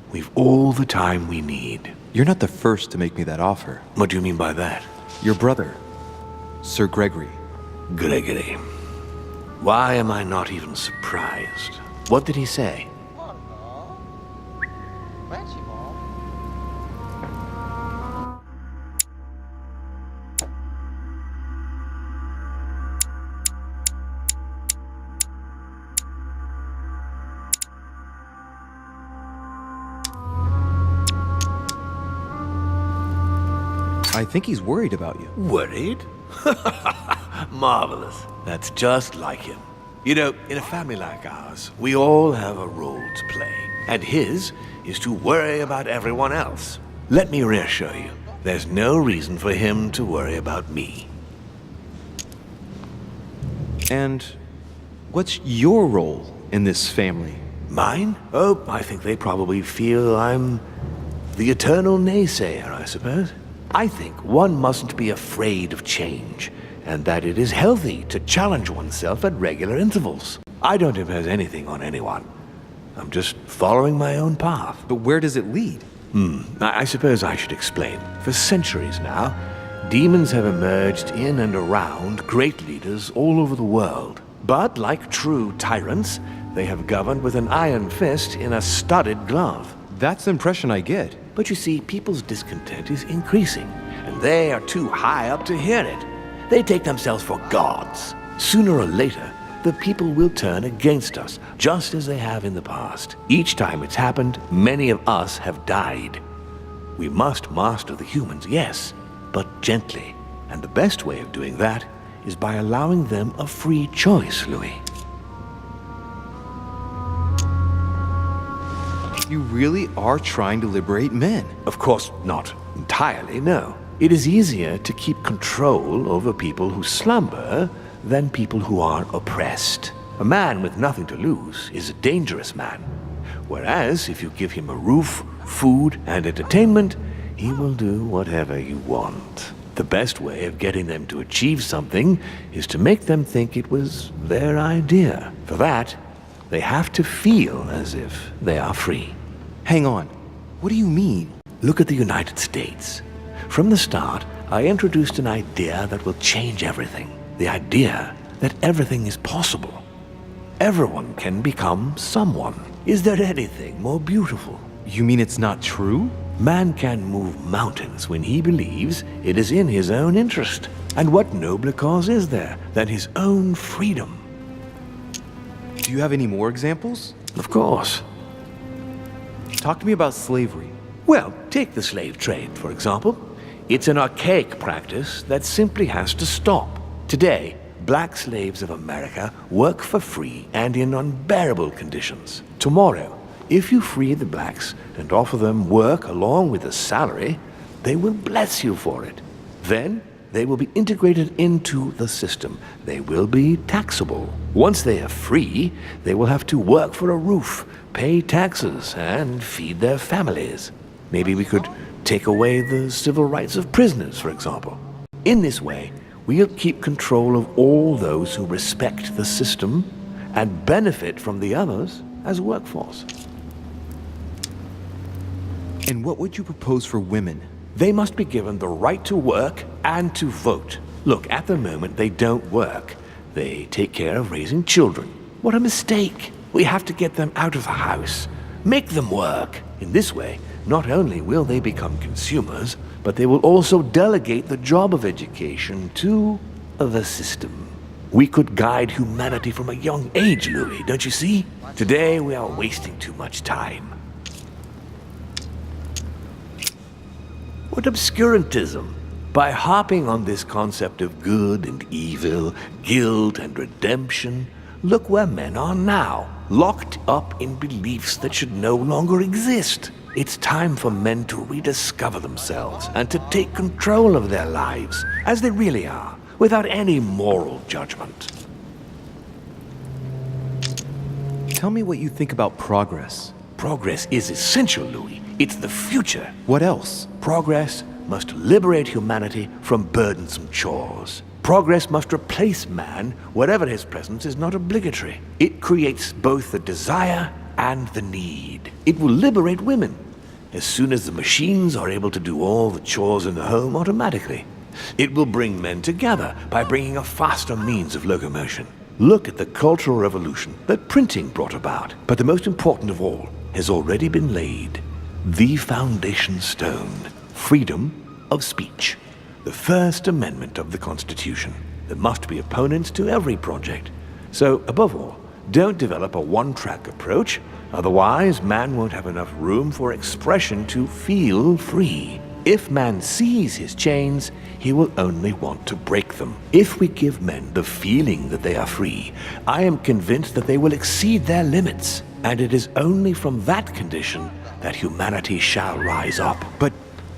We've all the time we need. You're not the first to make me that offer. What do you mean by that? Your brother, Sir Gregory. Gregory. Why am I not even surprised? What did he say? I think he's worried about you. Worried? Marvelous. That's just like him. You know, in a family like ours, we all have a role to play. And his is to worry about everyone else. Let me reassure you, there's no reason for him to worry about me. And what's your role in this family? Mine? Oh, I think they probably feel I'm the eternal naysayer, I suppose. I think one mustn't be afraid of change, and that it is healthy to challenge oneself at regular intervals. I don't impose anything on anyone. I'm just following my own path. But where does it lead? I suppose I should explain. For centuries now, demons have emerged in and around great leaders all over the world. But like true tyrants, they have governed with an iron fist in a studded glove. That's the impression I get. But you see, people's discontent is increasing, and they are too high up to hear it. They take themselves for gods. Sooner or later, the people will turn against us, just as they have in the past. Each time it's happened, many of us have died. We must master the humans, yes, but gently. And the best way of doing that is by allowing them a free choice, Louis. You really are trying to liberate men. Of course, not entirely, no. It is easier to keep control over people who slumber than people who are oppressed. A man with nothing to lose is a dangerous man. Whereas if you give him a roof, food, and entertainment, he will do whatever you want. The best way of getting them to achieve something is to make them think it was their idea. For that, they have to feel as if they are free. Hang on. What do you mean? Look at the United States. From the start, I introduced an idea that will change everything. The idea that everything is possible. Everyone can become someone. Is there anything more beautiful? You mean it's not true? Man can move mountains when he believes it is in his own interest. And what nobler cause is there than his own freedom? Do you have any more examples? Of course. Talk to me about slavery. Well, take the slave trade, for example. It's an archaic practice that simply has to stop. Today, black slaves of America work for free and in unbearable conditions. Tomorrow, if you free the blacks and offer them work along with a salary, they will bless you for it. Then, they will be integrated into the system. They will be taxable. Once they are free, they will have to work for a roof, pay taxes, and feed their families. Maybe we could take away the civil rights of prisoners, for example. In this way, we'll keep control of all those who respect the system and benefit from the others as workforce. And what would you propose for women? They must be given the right to work and to vote. Look, at the moment they don't work. They take care of raising children. What a mistake. We have to get them out of the house. Make them work. In this way, not only will they become consumers, but they will also delegate the job of education to the system. We could guide humanity from a young age, Louis, don't you see? Today we are wasting too much time. What obscurantism! By harping on this concept of good and evil, guilt and redemption, look where men are now, locked up in beliefs that should no longer exist. It's time for men to rediscover themselves and to take control of their lives as they really are, without any moral judgment. Tell me what you think about progress. Progress is essential, Louis. It's the future. What else? Progress must liberate humanity from burdensome chores. Progress must replace man wherever his presence is not obligatory. It creates both the desire and the need. It will liberate women as soon as the machines are able to do all the chores in the home automatically. It will bring men together by bringing a faster means of locomotion. Look at the cultural revolution that printing brought about. But the most important of all has already been laid. The foundation stone, freedom of speech. The First Amendment of the Constitution. There must be opponents to every project. So, above all, don't develop a one-track approach, otherwise man won't have enough room for expression to feel free. If man sees his chains, he will only want to break them. If we give men the feeling that they are free, I am convinced that they will exceed their limits. And it is only from that condition that humanity shall rise up. But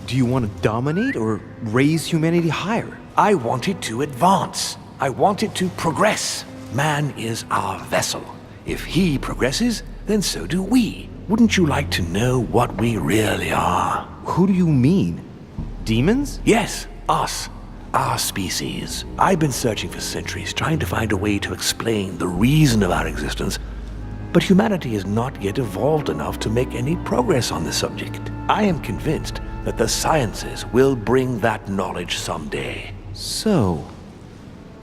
do you want to dominate or raise humanity higher? I want it to advance. I want it to progress. Man is our vessel. If he progresses, then so do we. Wouldn't you like to know what we really are? Who do you mean? Demons? Yes, us. Our species. I've been searching for centuries, trying to find a way to explain the reason of our existence. But humanity has not yet evolved enough to make any progress on the subject. I am convinced that the sciences will bring that knowledge someday. So,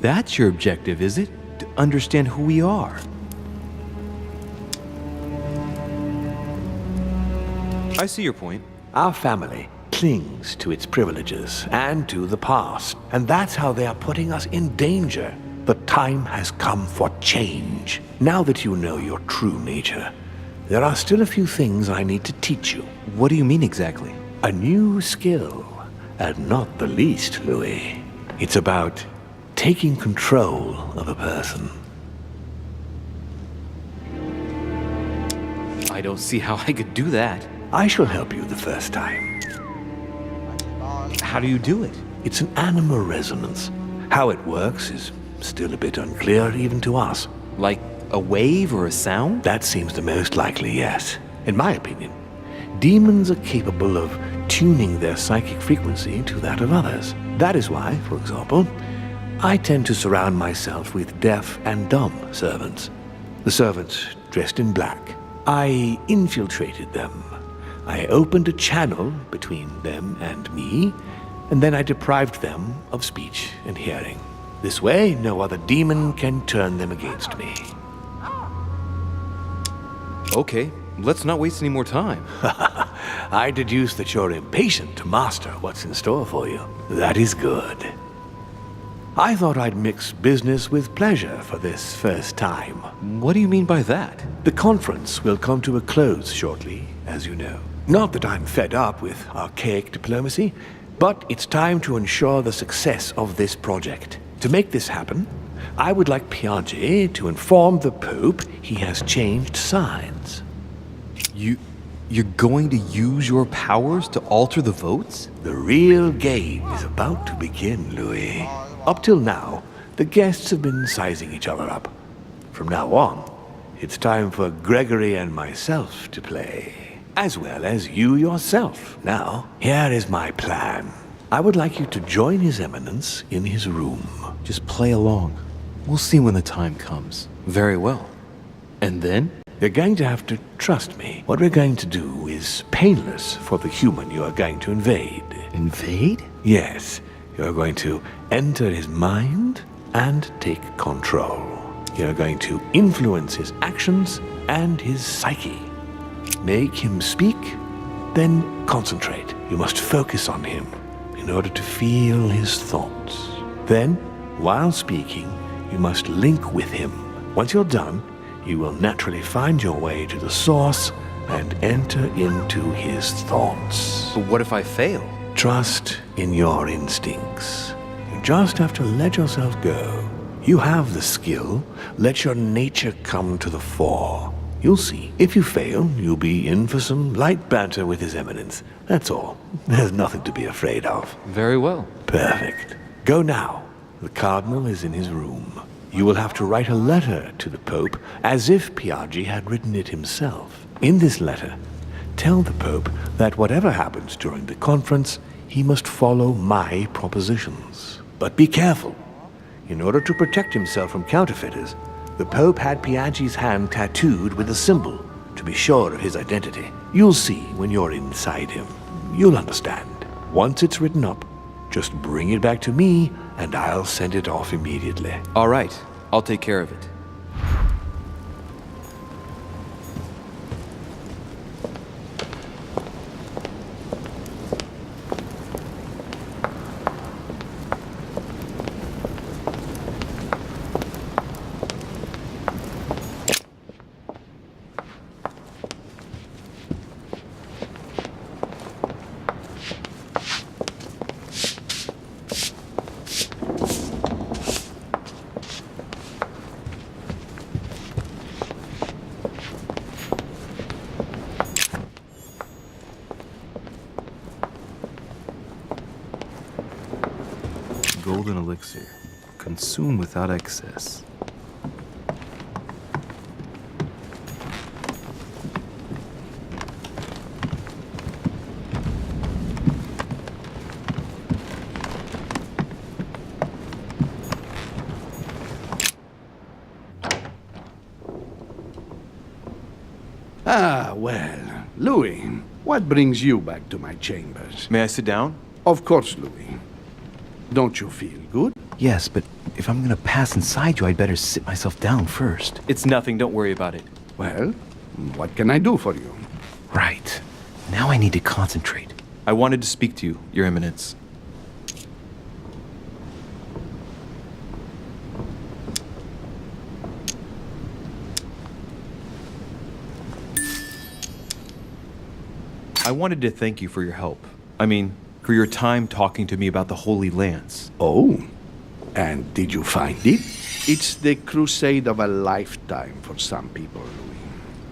that's your objective, is it? To understand who we are. I see your point. Our family clings to its privileges and to the past, and that's how they are putting us in danger. The time has come for change. Now that you know your true nature, there are still a few things I need to teach you. What do you mean exactly? A new skill, and not the least, Louis. It's about taking control of a person. I don't see how I could do that. I shall help you the first time. How do you do it? It's an animal resonance. How it works is still a bit unclear even to us. Like a wave or a sound? That seems the most likely, yes. In my opinion, demons are capable of tuning their psychic frequency to that of others. That is why, for example, I tend to surround myself with deaf and dumb servants. The servants dressed in black. I infiltrated them. I opened a channel between them and me, and then I deprived them of speech and hearing. This way, no other demon can turn them against me. Okay, let's not waste any more time. I deduce that you're impatient to master what's in store for you. That is good. I thought I'd mix business with pleasure for this first time. What do you mean by that? The conference will come to a close shortly, as you know. Not that I'm fed up with archaic diplomacy, but it's time to ensure the success of this project. To make this happen, I would like Piaggi to inform the Pope he has changed sides. You're going to use your powers to alter the votes? The real game is about to begin, Louis. Up till now, the guests have been sizing each other up. From now on, it's time for Gregory and myself to play, as well as you yourself. Now, here is my plan. I would like you to join His Eminence in his room. Just play along. We'll see when the time comes. Very well. And then? You're going to have to trust me. What we're going to do is painless for the human you are going to invade. Invade? Yes. You're going to enter his mind and take control. You're going to influence his actions and his psyche. Make him speak, then concentrate. You must focus on him in order to feel his thoughts. Then, while speaking, you must link with him. Once you're done, you will naturally find your way to the source and enter into his thoughts. But what if I fail? Trust in your instincts. You just have to let yourself go. You have the skill. Let your nature come to the fore. You'll see. If you fail, you'll be in for some light banter with His Eminence. That's all. There's nothing to be afraid of. Very well. Perfect. Go now. The Cardinal is in his room. You will have to write a letter to the Pope as if Piaggi had written it himself. In this letter, tell the Pope that whatever happens during the conference, he must follow my propositions. But be careful. In order to protect himself from counterfeiters, the Pope had Piaggi's hand tattooed with a symbol to be sure of his identity. You'll see when you're inside him. You'll understand. Once it's written up, just bring it back to me and I'll send it off immediately. All right, I'll take care of it. Golden elixir. Consume without excess. Ah, well. Louis, what brings you back to my chambers? May I sit down? Of course, Louis. Don't you feel good? Yes, but if I'm gonna pass inside you, I'd better sit myself down first. It's nothing, don't worry about it. Well, what can I do for you? Right. Now I need to concentrate. I wanted to speak to you, Your Eminence. I wanted to thank you for your help. I mean, for your time talking to me about the Holy Lands. Oh, and did you find it? It's the crusade of a lifetime for some people, Louis.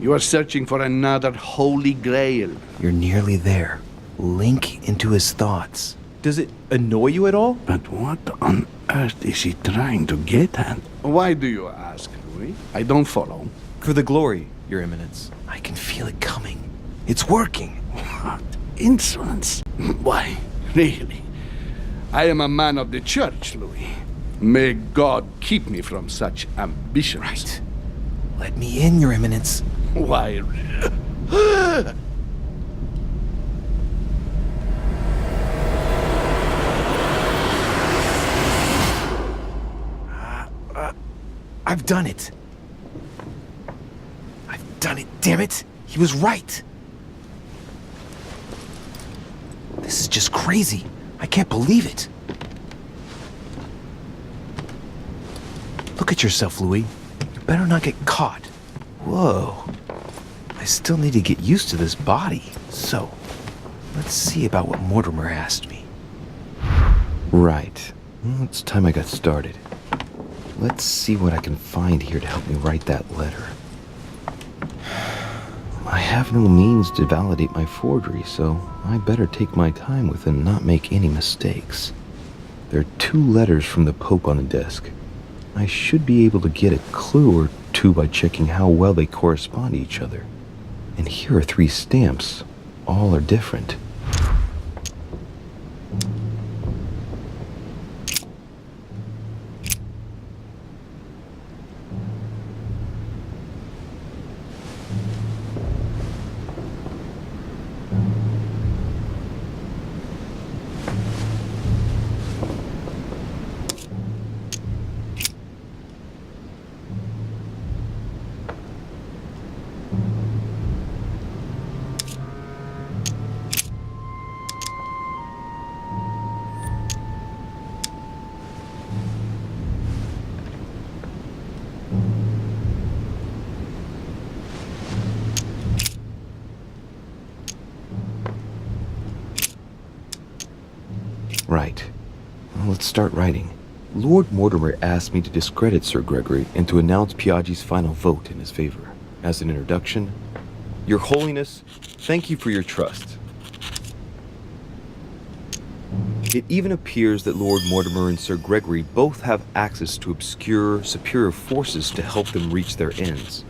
You are searching for another holy grail. You're nearly there. Link into his thoughts. Does it annoy you at all? But what on earth is he trying to get at? Why do you ask, Louis? I don't follow. For the glory, Your Eminence. I can feel it coming. It's working. What insolence! Why, really? I am a man of the church, Louis. May God keep me from such ambitions. Right. Let me in, Your Eminence. Why? I've done it. I've done it, damn it. He was right. This is just crazy. I can't believe it. Look at yourself, Louis. You better not get caught. Whoa. I still need to get used to this body. So, let's see about what Mortimer asked me. Right. Well, it's time I got started. Let's see what I can find here to help me write that letter. I have no means to validate my forgery, so I better take my time with it and not make any mistakes. There are 2 letters from the Pope on the desk. I should be able to get a clue or 2 by checking how well they correspond to each other. And here are 3 stamps. All are different. Right. Well, let's start writing. Lord Mortimer asked me to discredit Sir Gregory and to announce Piaggi's final vote in his favor. As an introduction, Your Holiness, thank you for your trust. It even appears that Lord Mortimer and Sir Gregory both have access to obscure, superior forces to help them reach their ends.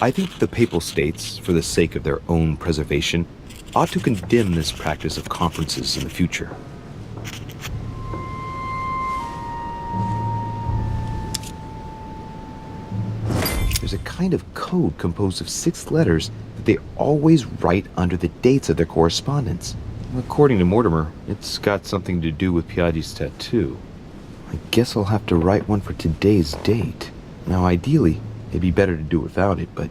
I think the Papal States, for the sake of their own preservation, ought to condemn this practice of conferences in the future. There's a kind of code composed of 6 letters that they always write under the dates of their correspondence. According to Mortimer, it's got something to do with Piaggi's tattoo. I guess I'll have to write one for today's date. Now, ideally, it'd be better to do without it, but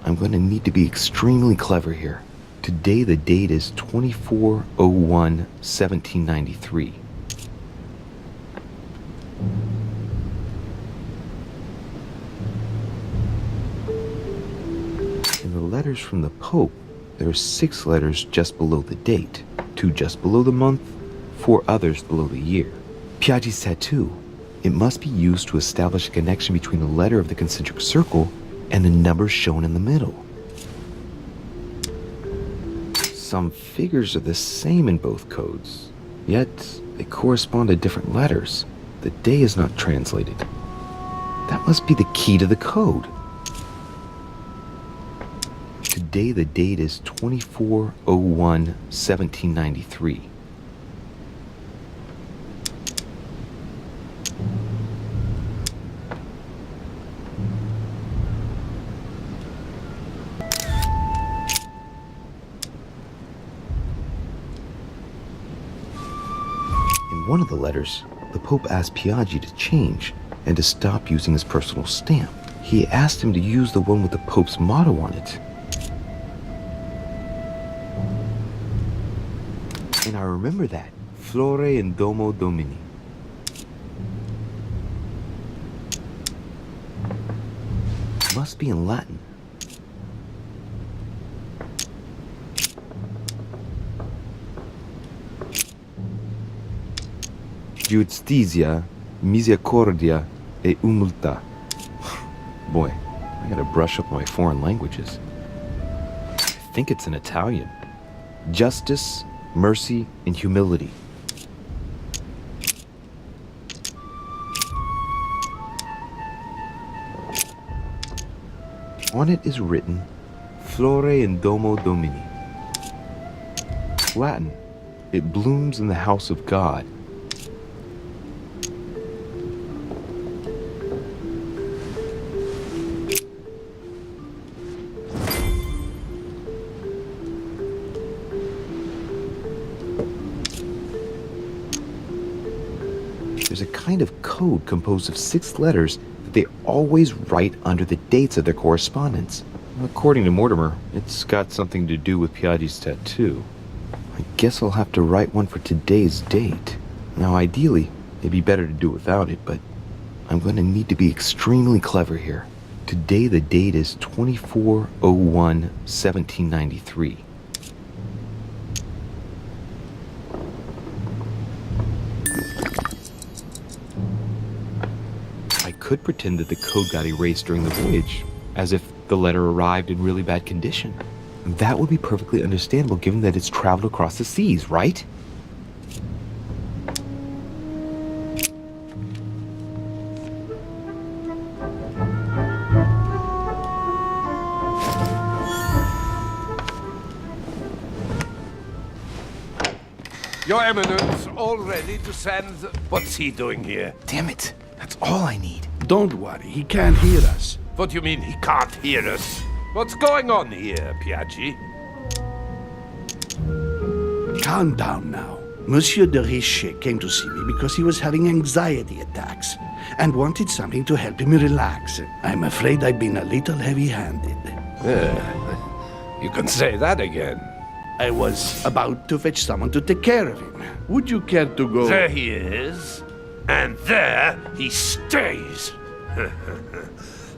I'm going to need to be extremely clever here. Today, the date is 24/01/1793. In the letters from the Pope, there are 6 letters just below the date, 2 just below the month, 4 others below the year. Piaggi's tattoo. It must be used to establish a connection between the letter of the concentric circle and the number shown in the middle. Some figures are the same in both codes, yet they correspond to different letters. The day is not translated. That must be the key to the code. Today the date is 24/01/1793. In one of the letters, the Pope asked Piaggi to change and to stop using his personal stamp. He asked him to use the one with the Pope's motto on it. And I remember that. Flore in Domo Domini. Must be in Latin. Justitia, misericordia e humiltà. Boy, I gotta brush up my foreign languages. I think it's in Italian. Justice, mercy, and humility. On it is written, Flore in Domo Domini. Latin, it blooms in the house of God. There's a kind of code composed of 6 letters that they always write under the dates of their correspondence. According to Mortimer, it's got something to do with Piaggi's tattoo. I guess I'll have to write one for today's date. Now, ideally, it'd be better to do without it, but I'm going to need to be extremely clever here. Today, the date is 24/01/1793. I could pretend that the code got erased during the voyage, as if the letter arrived in really bad condition. That would be perfectly understandable given that it's traveled across the seas, right? Your Eminence, all ready to send... What's he doing here? Damn it. That's all I need. Don't worry, he can't hear us. What do you mean he can't hear us? What's going on here, Piaggi? Calm down now. Monsieur de Richet came to see me because he was having anxiety attacks and wanted something to help him relax. I'm afraid I've been a little heavy-handed. You can say that again. I was about to fetch someone to take care of him. Would you care to go? There he is. And there he stays.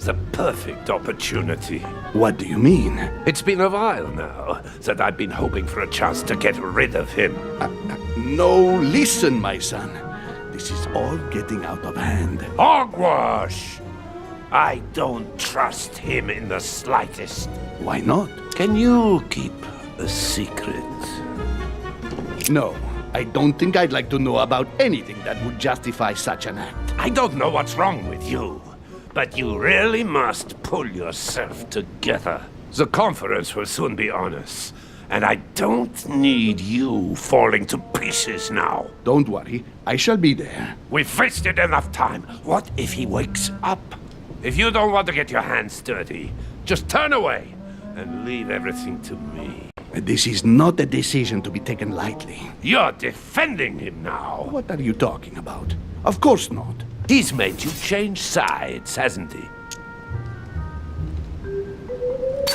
The perfect opportunity. What do you mean? It's been a while now that I've been hoping for a chance to get rid of him. No, listen, my son. This is all getting out of hand. Hogwash! I don't trust him in the slightest. Why not? Can you keep a secret? No, I don't think I'd like to know about anything that would justify such an act. I don't know what's wrong with you, but you really must pull yourself together. The conference will soon be on us, and I don't need you falling to pieces now. Don't worry, I shall be there. We've wasted enough time. What if he wakes up? If you don't want to get your hands dirty, just turn away and leave everything to me. This is not a decision to be taken lightly. You're defending him now. What are you talking about? Of course not. He's made you change sides, hasn't he?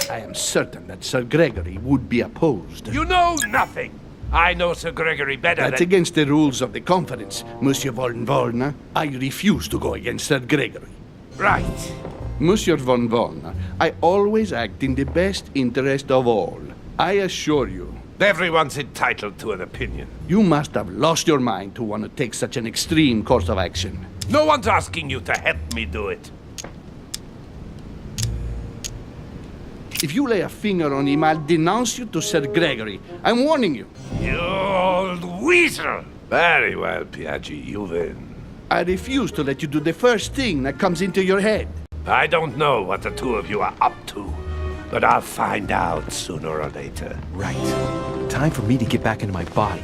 I am certain that Sir Gregory would be opposed. You know nothing. I know Sir Gregory better That's against the rules of the conference, Monsieur von Wollner. I refuse to go against Sir Gregory. Right. Monsieur von Wollner, I always act in the best interest of all. I assure you. Everyone's entitled to an opinion. You must have lost your mind to want to take such an extreme course of action. No one's asking you to help me do it. If you lay a finger on him, I'll denounce you to Sir Gregory. I'm warning you. You old weasel! Very well, Piaggi, you win. I refuse to let you do the first thing that comes into your head. I don't know what the two of you are up to, but I'll find out sooner or later. Right. Time for me to get back into my body.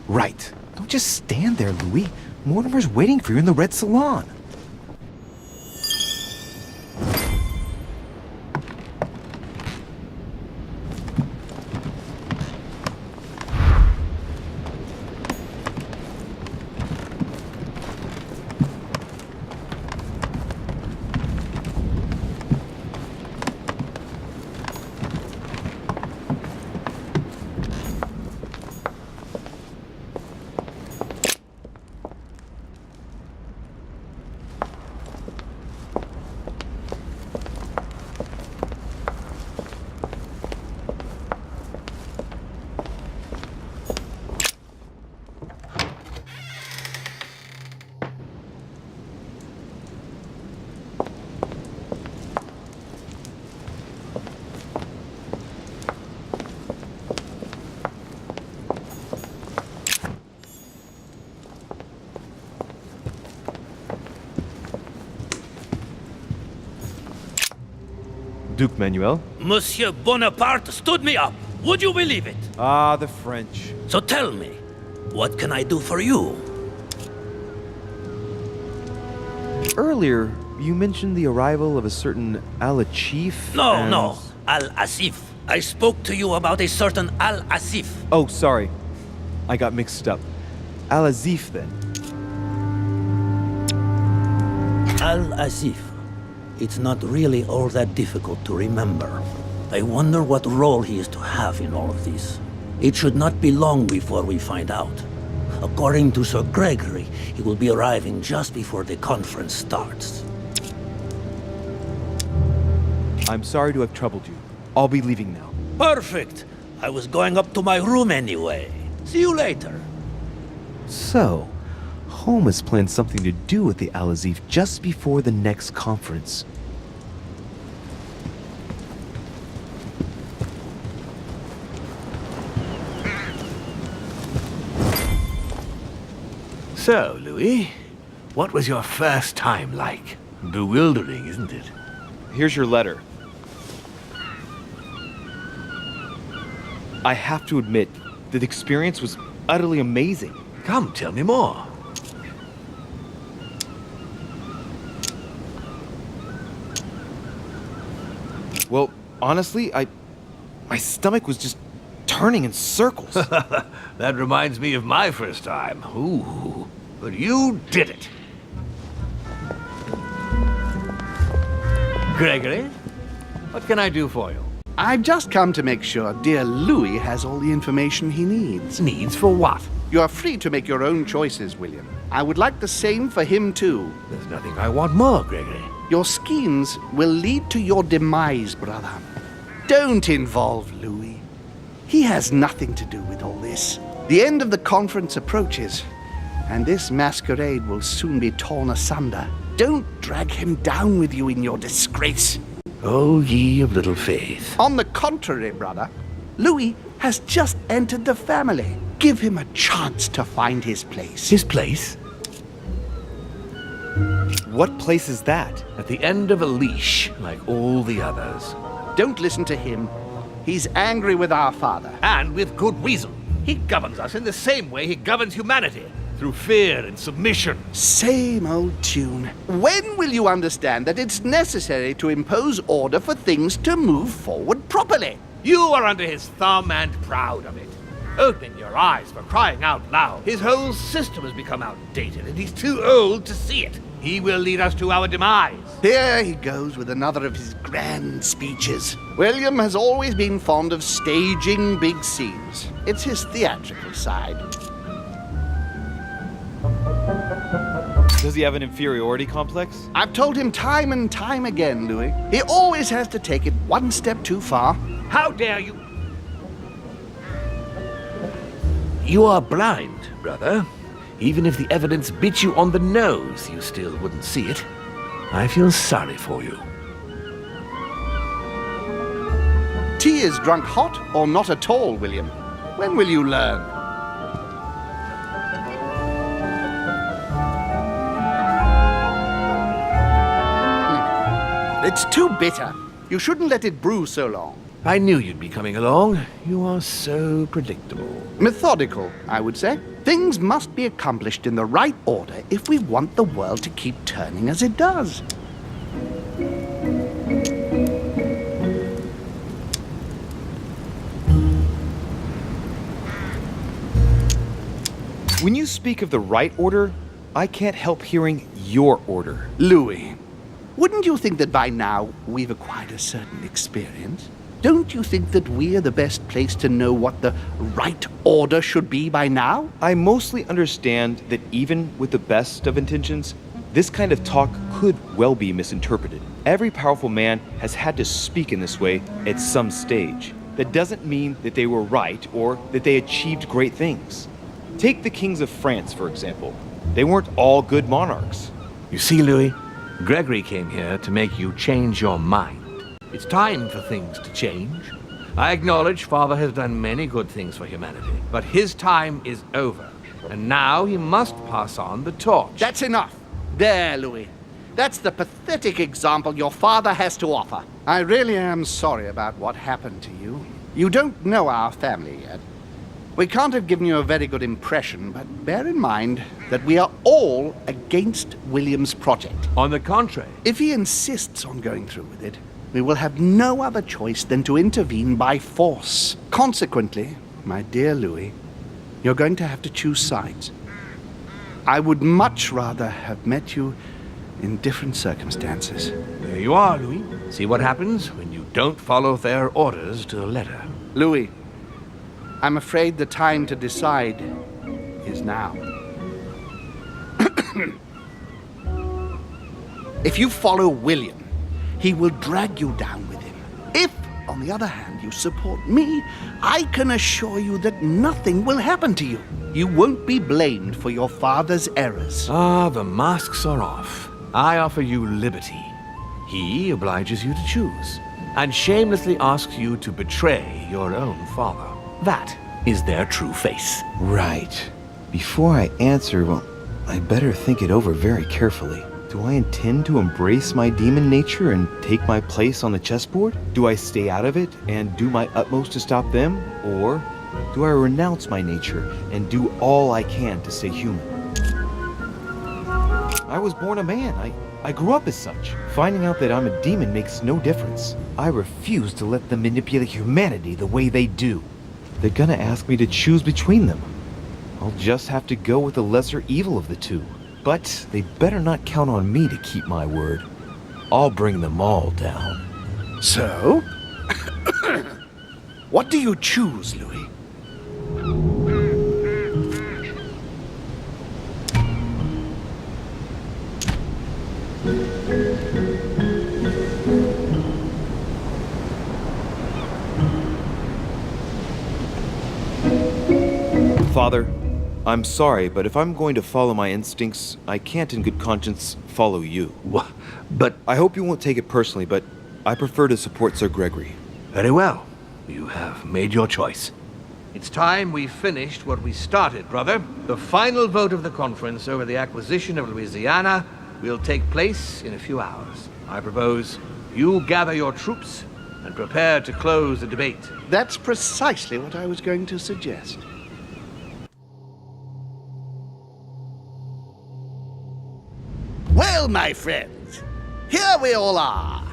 Right. Don't just stand there, Louis. Mortimer's waiting for you in the red salon. Duke Manuel. Monsieur Bonaparte stood me up. Would you believe it? Ah, the French. So tell me, what can I do for you? Earlier, you mentioned the arrival of a certain Al-Chief. No, Al-Asif. I spoke to you about a certain Al-Asif. Oh, sorry. I got mixed up. Al-Azif, then. Al-Asif. It's not really all that difficult to remember. I wonder what role he is to have in all of this. It should not be long before we find out. According to Sir Gregory, he will be arriving just before the conference starts. I'm sorry to have troubled you. I'll be leaving now. Perfect! I was going up to my room anyway. See you later. So, Holmes planned something to do with the Al-Azif just before the next conference. So, Louis, what was your first time like? Bewildering, isn't it? Here's your letter. I have to admit, the experience was utterly amazing. Come, tell me more. Well, honestly, my stomach was just turning in circles. That reminds me of my first time. Ooh, but you did it. Gregory, what can I do for you? I've just come to make sure dear Louis has all the information he needs. Needs for what? You are free to make your own choices, William. I would like the same for him, too. There's nothing I want more, Gregory. Your schemes will lead to your demise, brother. Don't involve Louis. He has nothing to do with all this. The end of the conference approaches, and this masquerade will soon be torn asunder. Don't drag him down with you in your disgrace. Oh, ye of little faith. On the contrary, brother, Louis has just entered the family. Give him a chance to find his place. His place? What place is that? At the end of a leash, like all the others. Don't listen to him. He's angry with our father. And with good reason. He governs us in the same way he governs humanity. Through fear and submission. Same old tune. When will you understand that it's necessary to impose order for things to move forward properly? You are under his thumb and proud of it. Open your eyes, for crying out loud. His whole system has become outdated, and he's too old to see it. He will lead us to our demise. Here he goes with another of his grand speeches. William has always been fond of staging big scenes. It's his theatrical side. Does he have an inferiority complex? I've told him time and time again, Louis. He always has to take it one step too far. How dare you? You are blind, brother. Even if the evidence bit you on the nose, you still wouldn't see it. I feel sorry for you. Tea is drunk hot or not at all, William. When will you learn? It's too bitter. You shouldn't let it brew so long. I knew you'd be coming along. You are so predictable. Methodical, I would say. Things must be accomplished in the right order if we want the world to keep turning as it does. When you speak of the right order, I can't help hearing your order. Louis, wouldn't you think that by now we've acquired a certain experience? Don't you think that we're the best place to know what the right order should be by now? I mostly understand that even with the best of intentions, this kind of talk could well be misinterpreted. Every powerful man has had to speak in this way at some stage. That doesn't mean that they were right or that they achieved great things. Take the kings of France, for example. They weren't all good monarchs. You see, Louis, Gregory came here to make you change your mind. It's time for things to change. I acknowledge Father has done many good things for humanity, but his time is over, and now he must pass on the torch. That's enough. There, Louis. That's the pathetic example your father has to offer. I really am sorry about what happened to you. You don't know our family yet. We can't have given you a very good impression, but bear in mind that we are all against William's project. On the contrary. If he insists on going through with it, we will have no other choice than to intervene by force. Consequently, my dear Louis, you're going to have to choose sides. I would much rather have met you in different circumstances. There you are, Louis. See what happens when you don't follow their orders to the letter. Louis, I'm afraid the time to decide is now. If you follow William, he will drag you down with him. If, on the other hand, you support me, I can assure you that nothing will happen to you. You won't be blamed for your father's errors. Ah, the masks are off. I offer you liberty. He obliges you to choose, and shamelessly asks you to betray your own father. That is their true face. Right. Before I answer, well, I better think it over very carefully. Do I intend to embrace my demon nature and take my place on the chessboard? Do I stay out of it and do my utmost to stop them? Or do I renounce my nature and do all I can to stay human? I was born a man. I grew up as such. Finding out that I'm a demon makes no difference. I refuse to let them manipulate humanity the way they do. They're gonna ask me to choose between them. I'll just have to go with the lesser evil of the two. But they better not count on me to keep my word. I'll bring them all down. So? What do you choose, Louis? Father, I'm sorry, but if I'm going to follow my instincts, I can't in good conscience follow you. But I hope you won't take it personally, but I prefer to support Sir Gregory. very well. You have made your choice. It's time we finished what we started, brother. The final vote of the conference over the acquisition of Louisiana will take place in a few hours. I propose you gather your troops and prepare to close the debate. That's precisely what I was going to suggest. Well, my friends, here we all are.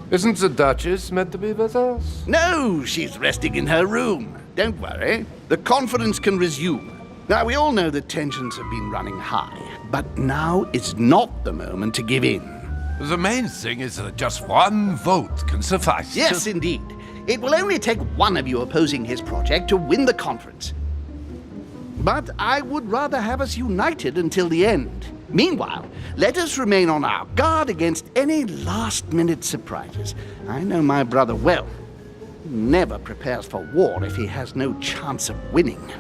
Isn't the Duchess meant to be with us? No, she's resting in her room. Don't worry. The conference can resume. Now, we all know that tensions have been running high, but now is not the moment to give in. The main thing is that just one vote can suffice. Yes, indeed. It will only take one of you opposing his project to win the conference. But I would rather have us united until the end. Meanwhile, let us remain on our guard against any last-minute surprises. I know my brother well. He never prepares for war if he has no chance of winning.